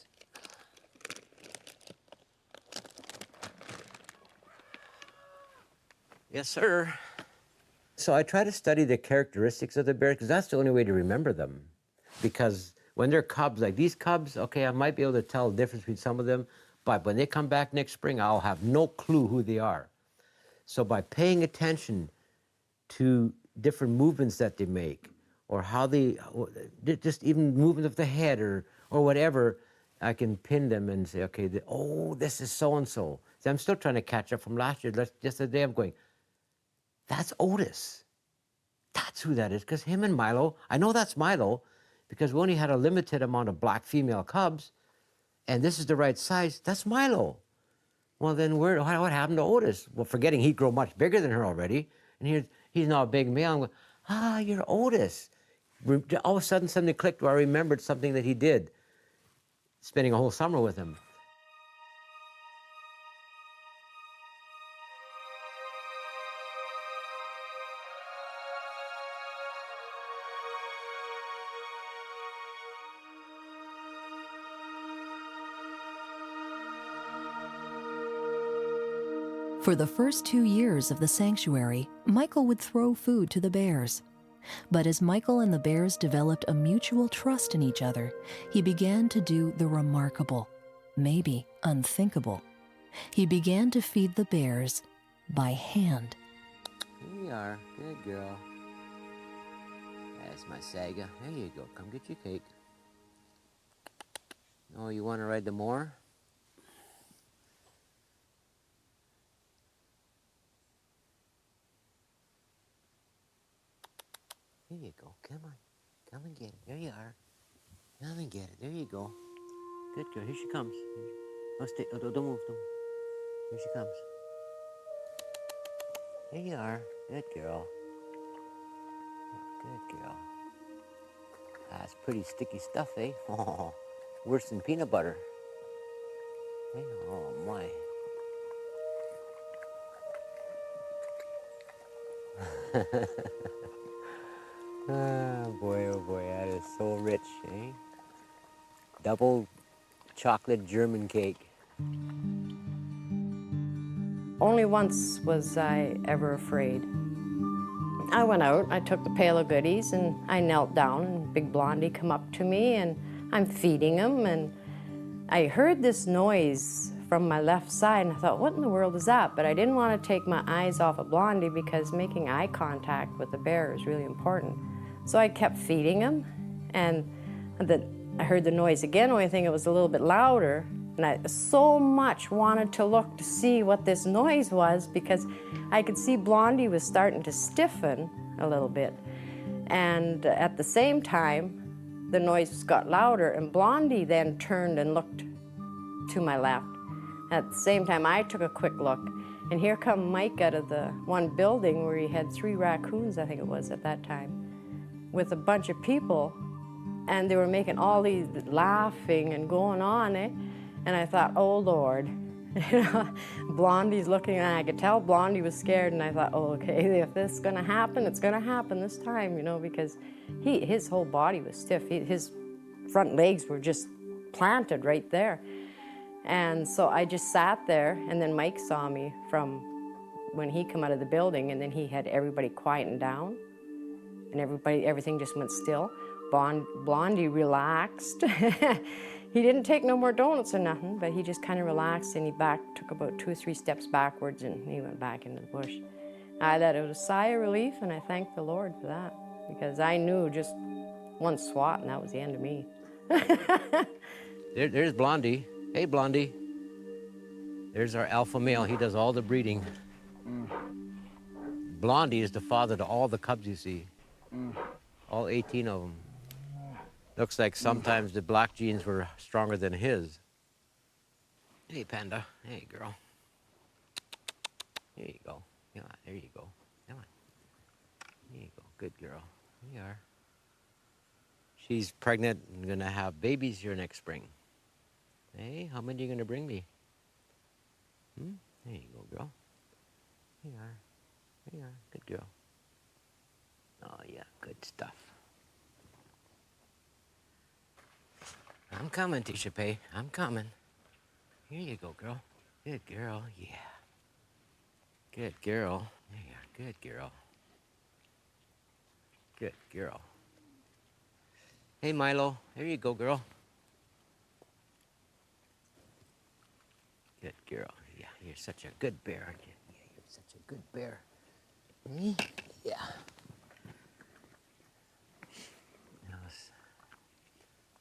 [SPEAKER 1] Yes, sir. So I try to study the characteristics of the bears because that's the only way to remember them. Because when they're cubs, like these cubs, okay, I might be able to tell the difference between some of them, but when they come back next spring, I'll have no clue who they are. So by paying attention to different movements that they make, or how they, just even movement of the head or whatever, I can pin them and say, okay, oh, this is so-and-so. See, I'm still trying to catch up from last year. Just the day I'm going, that's Otis. That's who that is, because him and Milo, I know that's Milo, because we only had a limited amount of black female cubs, and this is the right size, that's Milo. Well, then what happened to Otis? Well, forgetting he'd grow much bigger than her already, and he's now a big male. I'm going, you're Otis. All of a sudden, something clicked where I remembered something that he did, spending a whole summer with him.
[SPEAKER 2] For the first 2 years of the sanctuary, Michael would throw food to the bears. But as Michael and the bears developed a mutual trust in each other, he began to do the remarkable, maybe unthinkable. He began to feed the bears by hand.
[SPEAKER 1] Here you are. Good girl. That's my Saga. There you go. Come get your cake. Oh, you want to ride the mower? Here you go. Come on. Come and get it. There you are. Come and get it. There you go. Good girl. Here she comes. Oh, stay. Oh, don't move. Don't move. Here she comes. There you are. Good girl. Good girl. That's pretty sticky stuff, eh? Oh, worse than peanut butter. Oh, my. Oh boy, that is so rich, eh? Double chocolate German cake.
[SPEAKER 3] Only once was I ever afraid. I went out, I took the pail of goodies, and I knelt down, and Big Blondie come up to me, and I'm feeding him, and I heard this noise from my left side, and I thought, what in the world is that? But I didn't want to take my eyes off of Blondie because making eye contact with the bear is really important. So I kept feeding him, and I heard the noise again, only thing it was a little bit louder, and I so much wanted to look to see what this noise was because I could see Blondie was starting to stiffen a little bit. And at the same time, the noise got louder, and Blondie then turned and looked to my left. At the same time, I took a quick look, and here come Mike out of the one building where he had 3 raccoons, I think it was at that time, with a bunch of people, and they were making all these laughing and going on, eh? And I thought, oh Lord, You know, Blondie's looking, and I could tell Blondie was scared, and I thought, oh, okay, if this is gonna happen, it's gonna happen this time, you know, because his whole body was stiff. His front legs were just planted right there. And so I just sat there, and then Mike saw me from when he come out of the building, and then he had everybody quieting down, and everything just went still. Blondie relaxed. He didn't take no more donuts or nothing, but he just kind of relaxed, and he took about 2 or 3 steps backwards, and he went back into the bush. I thought it was a sigh of relief, and I thanked the Lord for that, because I knew just one swat, and that was the end of me.
[SPEAKER 1] There's Blondie. Hey, Blondie. There's our alpha male. He does all the breeding. Blondie is the father to all the cubs you see. All 18 of them. Looks like sometimes the black genes were stronger than his. Hey, Panda. Hey, girl. There you go. Come on, there you go. Come on. There you go. Good girl. There you are. She's pregnant and gonna have babies here next spring. Hey, how many are you gonna bring me? There you go, girl. There you are. There you are. Good girl. Oh, yeah, good stuff. I'm coming, Tisha Pay. I'm coming. Here you go, girl. Good girl, yeah. Good girl. There you are. Good girl. Good girl. Hey, Milo. There you go, girl. Good girl. Yeah, you're such a good bear, aren't you? Yeah, you're such a good bear. Yeah.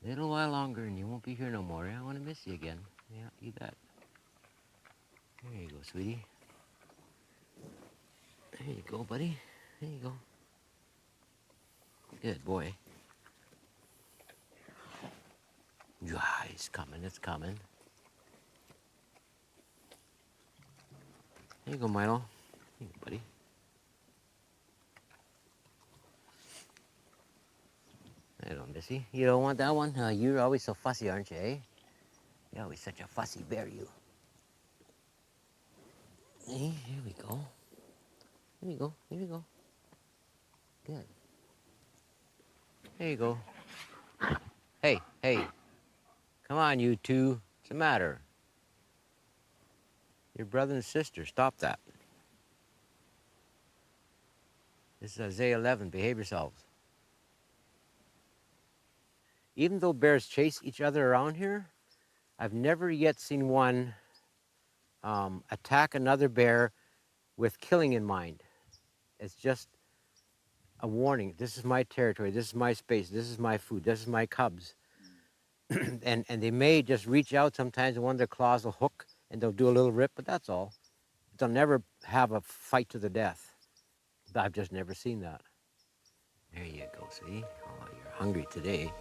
[SPEAKER 1] A little while longer and you won't be here no more. I want to miss you again. Yeah, you bet. There you go, sweetie. There you go, buddy. There you go. Good boy. Yeah, it's coming, it's coming. There you go, Milo. There you go, buddy. Hello, Missy. You don't want that one? You're always so fussy, aren't you, eh? You're always such a fussy bear, you. Hey, here we go. Here we go, here we go. Good. There you go. Hey, hey. Come on, you two. What's the matter? Your brother and sister, stop that. This is Isaiah 11, behave yourselves. Even though bears chase each other around here, I've never yet seen one attack another bear with killing in mind. It's just a warning. This is my territory. This is my space. This is my food. This is my cubs. and they may just reach out sometimes, and one of their claws will hook, and they'll do a little rip, but that's all. They'll never have a fight to the death. But I've just never seen that. There you go, see? Oh, you're hungry today.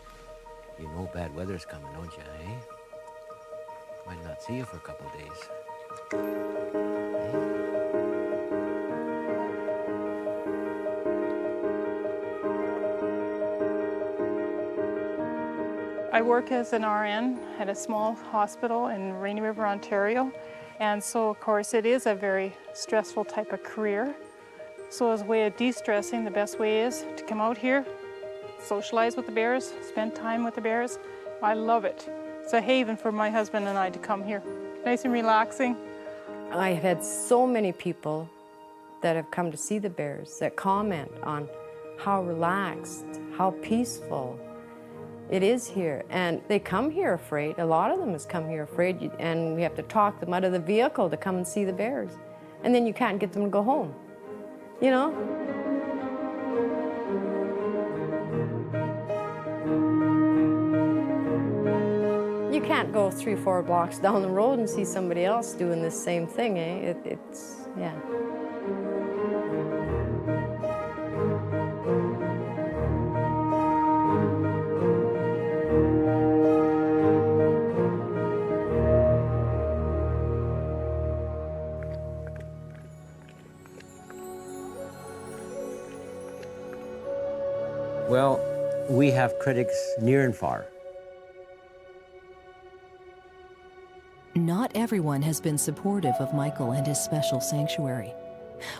[SPEAKER 1] You know bad weather's coming, don't you, eh? Might not see you for a couple of days.
[SPEAKER 5] I work as an RN at a small hospital in Rainy River, Ontario. And so, of course, it is a very stressful type of career. So as a way of de-stressing, the best way is to come out here, socialize with the bears, spend time with the bears. I love it. It's a haven for my husband and I to come here. Nice and relaxing.
[SPEAKER 3] I've had so many people that have come to see the bears that comment on how relaxed, how peaceful it is here. And they come here afraid. A lot of them has come here afraid, and we have to talk them out of the vehicle to come and see the bears. And then you can't get them to go home, you know? You can't go 3 or 4 blocks down the road and see somebody else doing this same thing, eh? Yeah.
[SPEAKER 1] Well, we have critics near and far.
[SPEAKER 2] not everyone has been supportive of Michael and his special sanctuary.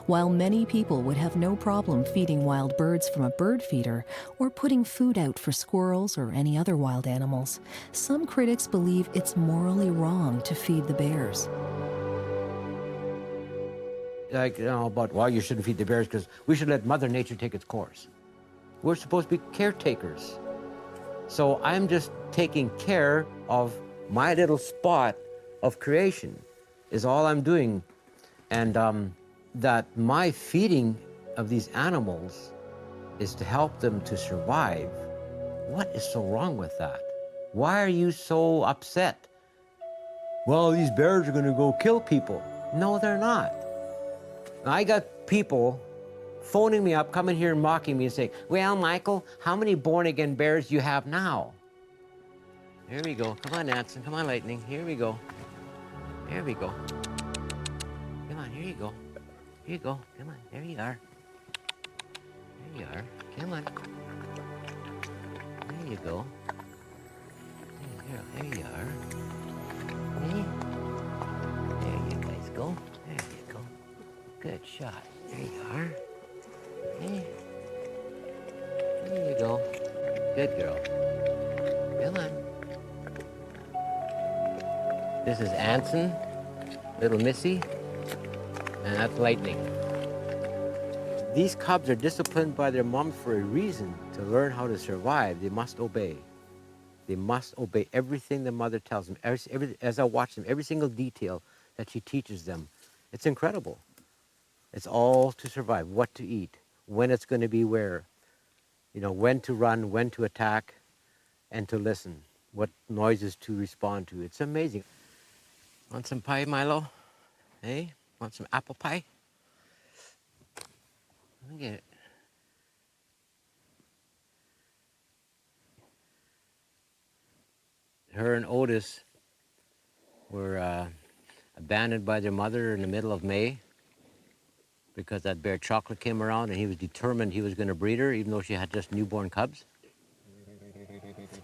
[SPEAKER 2] While many people would have no problem feeding wild birds from a bird feeder or putting food out for squirrels or any other wild animals, some critics believe it's morally wrong to feed the bears.
[SPEAKER 1] Like, about, well, you shouldn't feed the bears because we should let Mother Nature take its course. We're supposed to be caretakers. So I'm just taking care of my little spot of creation is all I'm doing. And that my feeding of these animals is to help them to survive. What is so wrong with that? Why are you so upset? Well, these bears are gonna go kill people. No, they're not. I got people phoning me up, coming here and mocking me and saying, well, Michael, how many born-again bears do you have now? Here we go. Come on, Nansen. Come on, Lightning. Here we go. Here we go. Come on, here you go. Here you go. Come on, there you are. There you are. Come on. There you go. There you are. Hey. There you guys go. There you go. Good shot. There you are. Hey. There you go. Good girl. Come on. This is Anson, little Missy, and that's Lightning. These cubs are disciplined by their mom for a reason. To learn how to survive, they must obey. They must obey everything the mother tells them. As I watch them, every single detail that she teaches them, it's incredible. It's all to survive, what to eat, when it's going to be where, when to run, when to attack, and to listen, what noises to respond to. It's amazing. Want some pie, Milo? Hey, want some apple pie? Let me get it. Her and Otis were abandoned by their mother in the middle of May because that bear Chocolate came around and he was determined he was going to breed her even though she had just newborn cubs.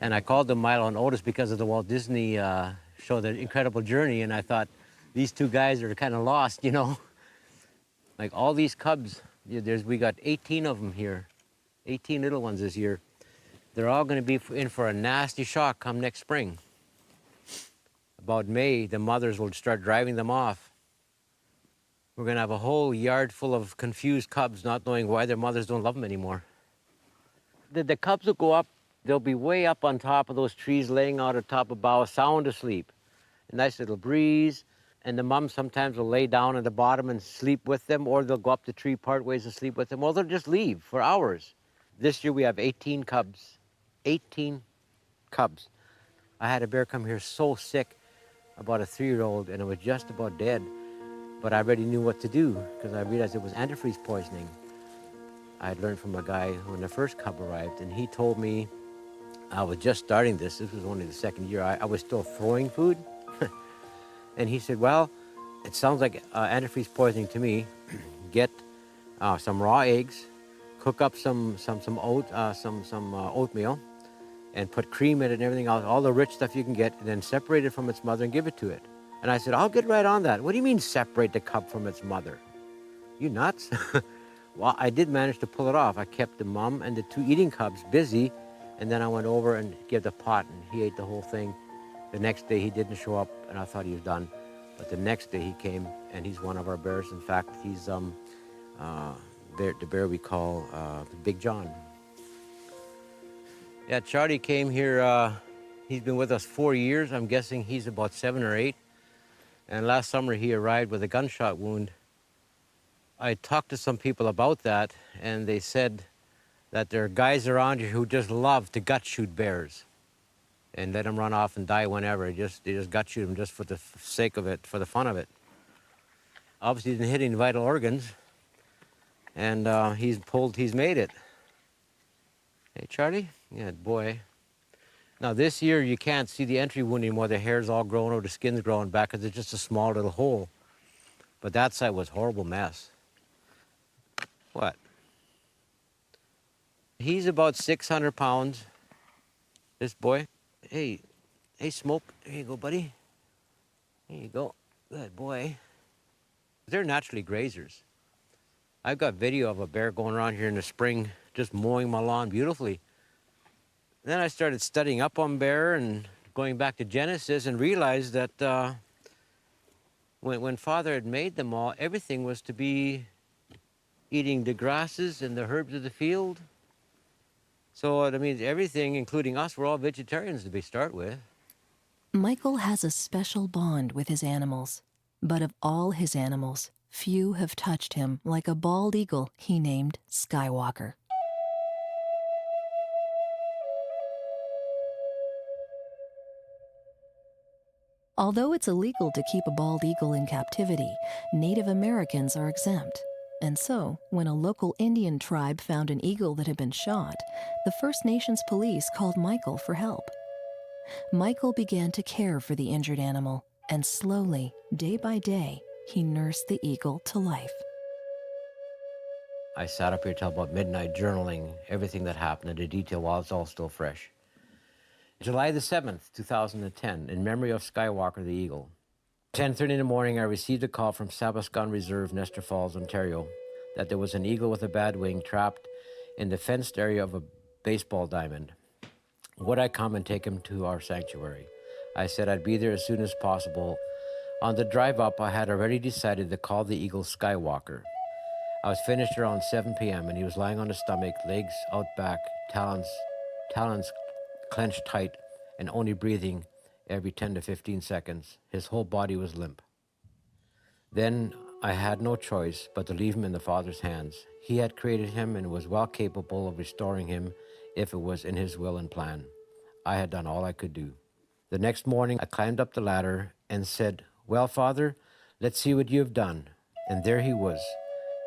[SPEAKER 1] And I called them Milo and Otis because of the Walt Disney show, The Incredible Journey, and I thought, these two guys are kind of lost, Like all these cubs, we got 18 of them here, 18 little ones this year. They're all going to be in for a nasty shock come next spring. About May, the mothers will start driving them off. We're going to have a whole yard full of confused cubs not knowing why their mothers don't love them anymore. The cubs will go up, they'll be way up on top of those trees, laying out atop of boughs, sound asleep. A nice little breeze, and the mom sometimes will lay down at the bottom and sleep with them, or they'll go up the tree part ways and sleep with them, or they'll just leave for hours. This year we have 18 cubs. 18 cubs. I had a bear come here so sick, about a 3-year-old, and it was just about dead. But I already knew what to do because I realized it was antifreeze poisoning. I had learned from a guy when the first cub arrived, and he told me, I was just starting this was only the second year, I was still throwing food. And he said, well, it sounds like antifreeze poisoning to me. Get some raw eggs, cook up some oatmeal, and put cream in it and everything else, all the rich stuff you can get, and then separate it from its mother and give it to it. And I said, I'll get right on that. What do you mean separate the cub from its mother? You nuts? Well, I did manage to pull it off. I kept the mom and the 2 eating cubs busy, and then I went over and gave the pot, and he ate the whole thing. The next day he didn't show up, and I thought he was done. But the next day he came, and he's one of our bears. In fact, he's the bear we call Big John. Yeah, Charlie came here, he's been with us 4 years. I'm guessing he's about 7 or 8. And last summer he arrived with a gunshot wound. I talked to some people about that, and they said that there are guys around here who just love to gut shoot bears and let them run off and die whenever. They just gut shoot them just for the sake of it, for the fun of it. Obviously, he didn't hit any vital organs, and he's made it. Hey, Charlie? Yeah, boy. Now, this year, you can't see the entry wound anymore. The hair's all grown or the skin's growing back because it's just a small little hole. But that side was a horrible mess. What? He's about 600 pounds, this boy. Hey, Smoke. There you go, buddy. There you go. Good boy. They're naturally grazers. I've got video of a bear going around here in the spring, just mowing my lawn beautifully. Then I started studying up on bear and going back to Genesis and realized that when Father had made them all, everything was to be eating the grasses and the herbs of the field. So that means everything, including us, we're all vegetarians to start with.
[SPEAKER 2] Michael has a special bond with his animals, but of all his animals, few have touched him like a bald eagle he named Skywalker. Although it's illegal to keep a bald eagle in captivity, Native Americans are exempt. And so, when a local Indian tribe found an eagle that had been shot, the First Nations police called Michael for help. Michael began to care for the injured animal, and slowly, day by day, he nursed the eagle to life.
[SPEAKER 1] I sat up here till about midnight journaling everything that happened in detail while it's all still fresh. July the 7th, 2010, in memory of Skywalker the eagle. 10:30 in the morning, I received a call from Sabaskan Reserve, Nestor Falls, Ontario, that there was an eagle with a bad wing trapped in the fenced area of a baseball diamond. Would I come and take him to our sanctuary? I said I'd be there as soon as possible. On the drive up, I had already decided to call the eagle Skywalker. I was finished around 7 p.m. and he was lying on his stomach, legs out back, talons clenched tight, and only breathing every 10 to 15 seconds. His whole body was limp. Then I had no choice but to leave him in the Father's hands. He had created him and was well capable of restoring him if it was in his will and plan. I had done all I could do. The next morning, I climbed up the ladder and said, "Well, Father, let's see what you have done." And there he was,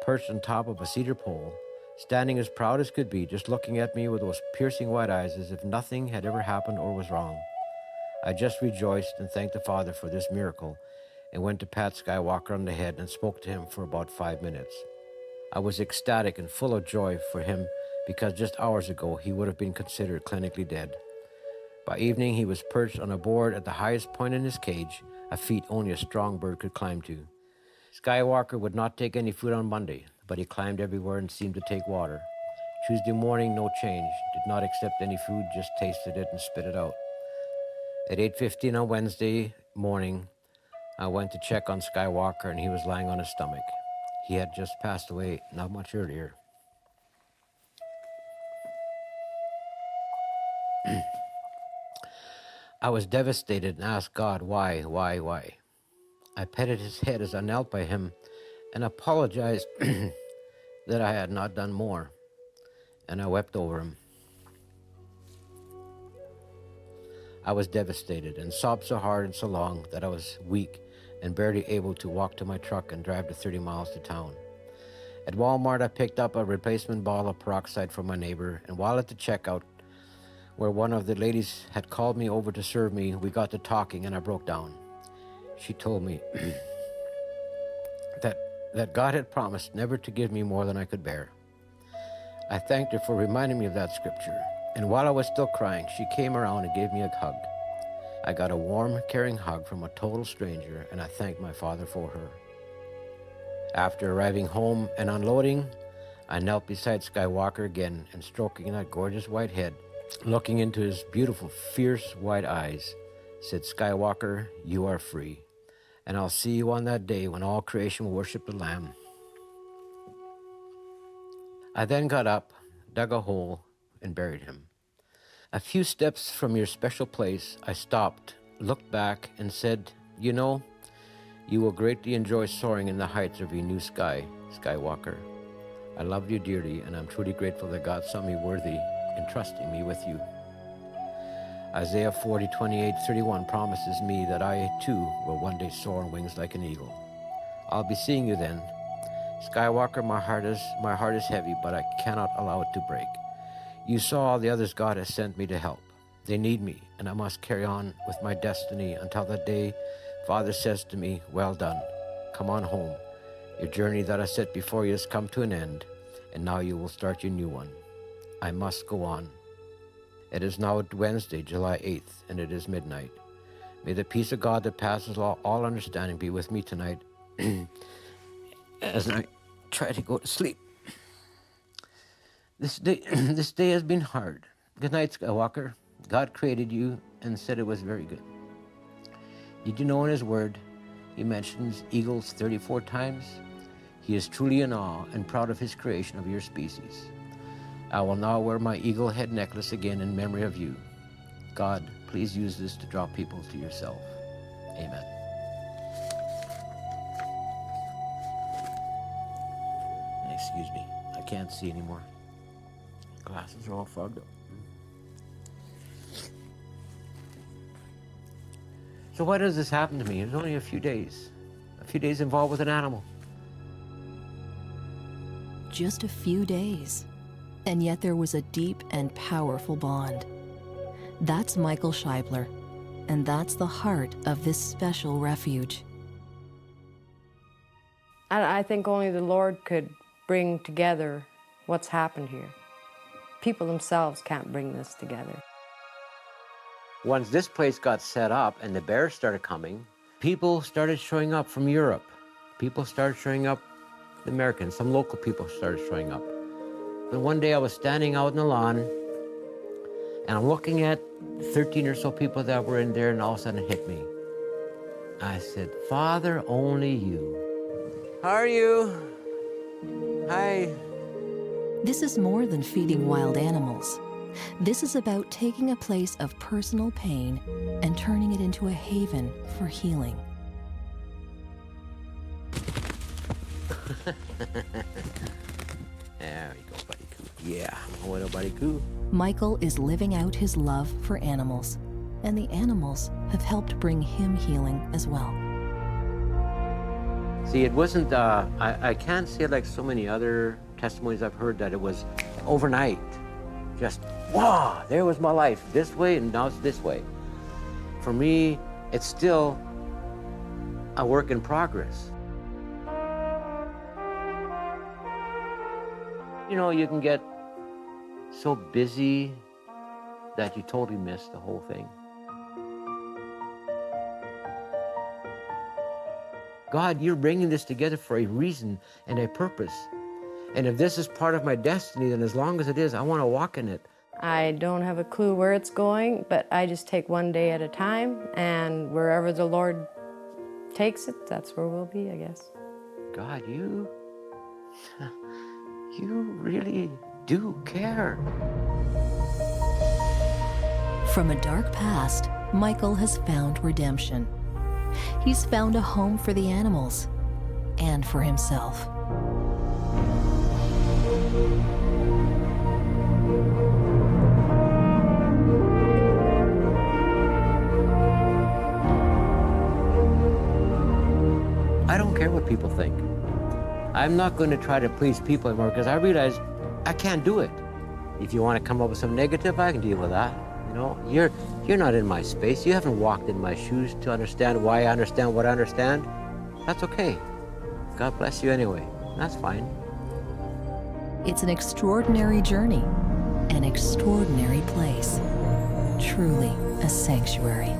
[SPEAKER 1] perched on top of a cedar pole, standing as proud as could be, just looking at me with those piercing white eyes as if nothing had ever happened or was wrong. I just rejoiced and thanked the Father for this miracle and went to pat Skywalker on the head and spoke to him for about 5 minutes. I was ecstatic and full of joy for him because just hours ago he would have been considered clinically dead. By evening he was perched on a board at the highest point in his cage, a feat only a strong bird could climb to. Skywalker would not take any food on Monday, but he climbed everywhere and seemed to take water. Tuesday morning, no change, did not accept any food, just tasted it and spit it out. At 8:15 on Wednesday morning, I went to check on Skywalker and he was lying on his stomach. He had just passed away not much earlier. I was devastated and asked God, why? I petted his head as I knelt by him and apologized that I had not done more, and I wept over him. I was devastated and sobbed so hard and so long that I was weak and barely able to walk to my truck and drive the 30 miles to town. At Walmart, I picked up a replacement bottle of peroxide from my neighbor, and while at the checkout, where one of the ladies had called me over to serve me, we got to talking and I broke down. She told me that God had promised never to give me more than I could bear. I thanked her for reminding me of that scripture, and while I was still crying, she came around and gave me a hug. I got a warm, caring hug from a total stranger, and I thanked my Father for her. After arriving home and unloading, I knelt beside Skywalker again and stroking that gorgeous white head, looking into his beautiful, fierce white eyes, said, "Skywalker, you are free, and I'll see you on that day when all creation will worship the Lamb." I then got up, dug a hole, and buried him. A few steps from your special place, I stopped, looked back, and said, "You know, you will greatly enjoy soaring in the heights of your new sky, Skywalker. I love you dearly, and I'm truly grateful that God saw me worthy in trusting me with you." Isaiah 40:28-31 promises me that I, too, will one day soar on wings like an eagle. I'll be seeing you then. Skywalker, my heart is heavy, but I cannot allow it to break. You saw all the others God has sent me to help. They need me, and I must carry on with my destiny until that day Father says to me, "Well done. Come on home. Your journey that I set before you has come to an end, and now you will start your new one." I must go on. It is now Wednesday, July 8th, and it is midnight. May the peace of God that passes all understanding be with me tonight as I try to go to sleep. This day has been hard. Good night, Skywalker. God created you and said it was very good. Did you know in his word, he mentions eagles 34 times? He is truly in awe and proud of his creation of your species. I will now wear my eagle head necklace again in memory of you. God, please use this to draw people to yourself. Amen. Excuse me, I can't see anymore. Glasses are all fogged up. So why does this happen to me? It was only a few days involved with an animal.
[SPEAKER 2] Just a few days, and yet there was a deep and powerful bond. That's Michael Scheibler, and that's the heart of this special refuge.
[SPEAKER 3] I think only the Lord could bring together what's happened here. People themselves can't bring this together.
[SPEAKER 1] Once this place got set up and the bears started coming, people started showing up from Europe. People started showing up, the Americans, some local people started showing up. And one day I was standing out in the lawn and I'm looking at 13 or so people that were in there, and all of a sudden it hit me. I said, Father, only you. How are you? Hi.
[SPEAKER 2] This is more than feeding wild animals. This is about taking a place of personal pain and turning it into a haven for healing.
[SPEAKER 1] There you go, buddy coo. Yeah, what a buddy coo.
[SPEAKER 2] Michael is living out his love for animals, and the animals have helped bring him healing as well.
[SPEAKER 1] See, it wasn't, I can't say like so many other testimonies I've heard that it was overnight. Just, wow, there was my life this way and now it's this way. For me, it's still a work in progress. You know, you can get so busy that you totally miss the whole thing. God, you're bringing this together for a reason and a purpose. And if this is part of my destiny, then as long as it is, I want to walk in it.
[SPEAKER 3] I don't have a clue where it's going, but I just take one day at a time, and wherever the Lord takes it, that's where we'll be, I guess.
[SPEAKER 1] God, you really do care.
[SPEAKER 2] From a dark past, Michael has found redemption. He's found a home for the animals and for himself.
[SPEAKER 1] I don't care what people think. I'm not going to try to please people anymore because I realize I can't do it. If you want to come up with some negative, I can deal with that. You know, you're not in my space. You haven't walked in my shoes to understand why I understand what I understand. That's okay. God bless you anyway. That's fine.
[SPEAKER 2] It's an extraordinary journey, an extraordinary place, truly a sanctuary.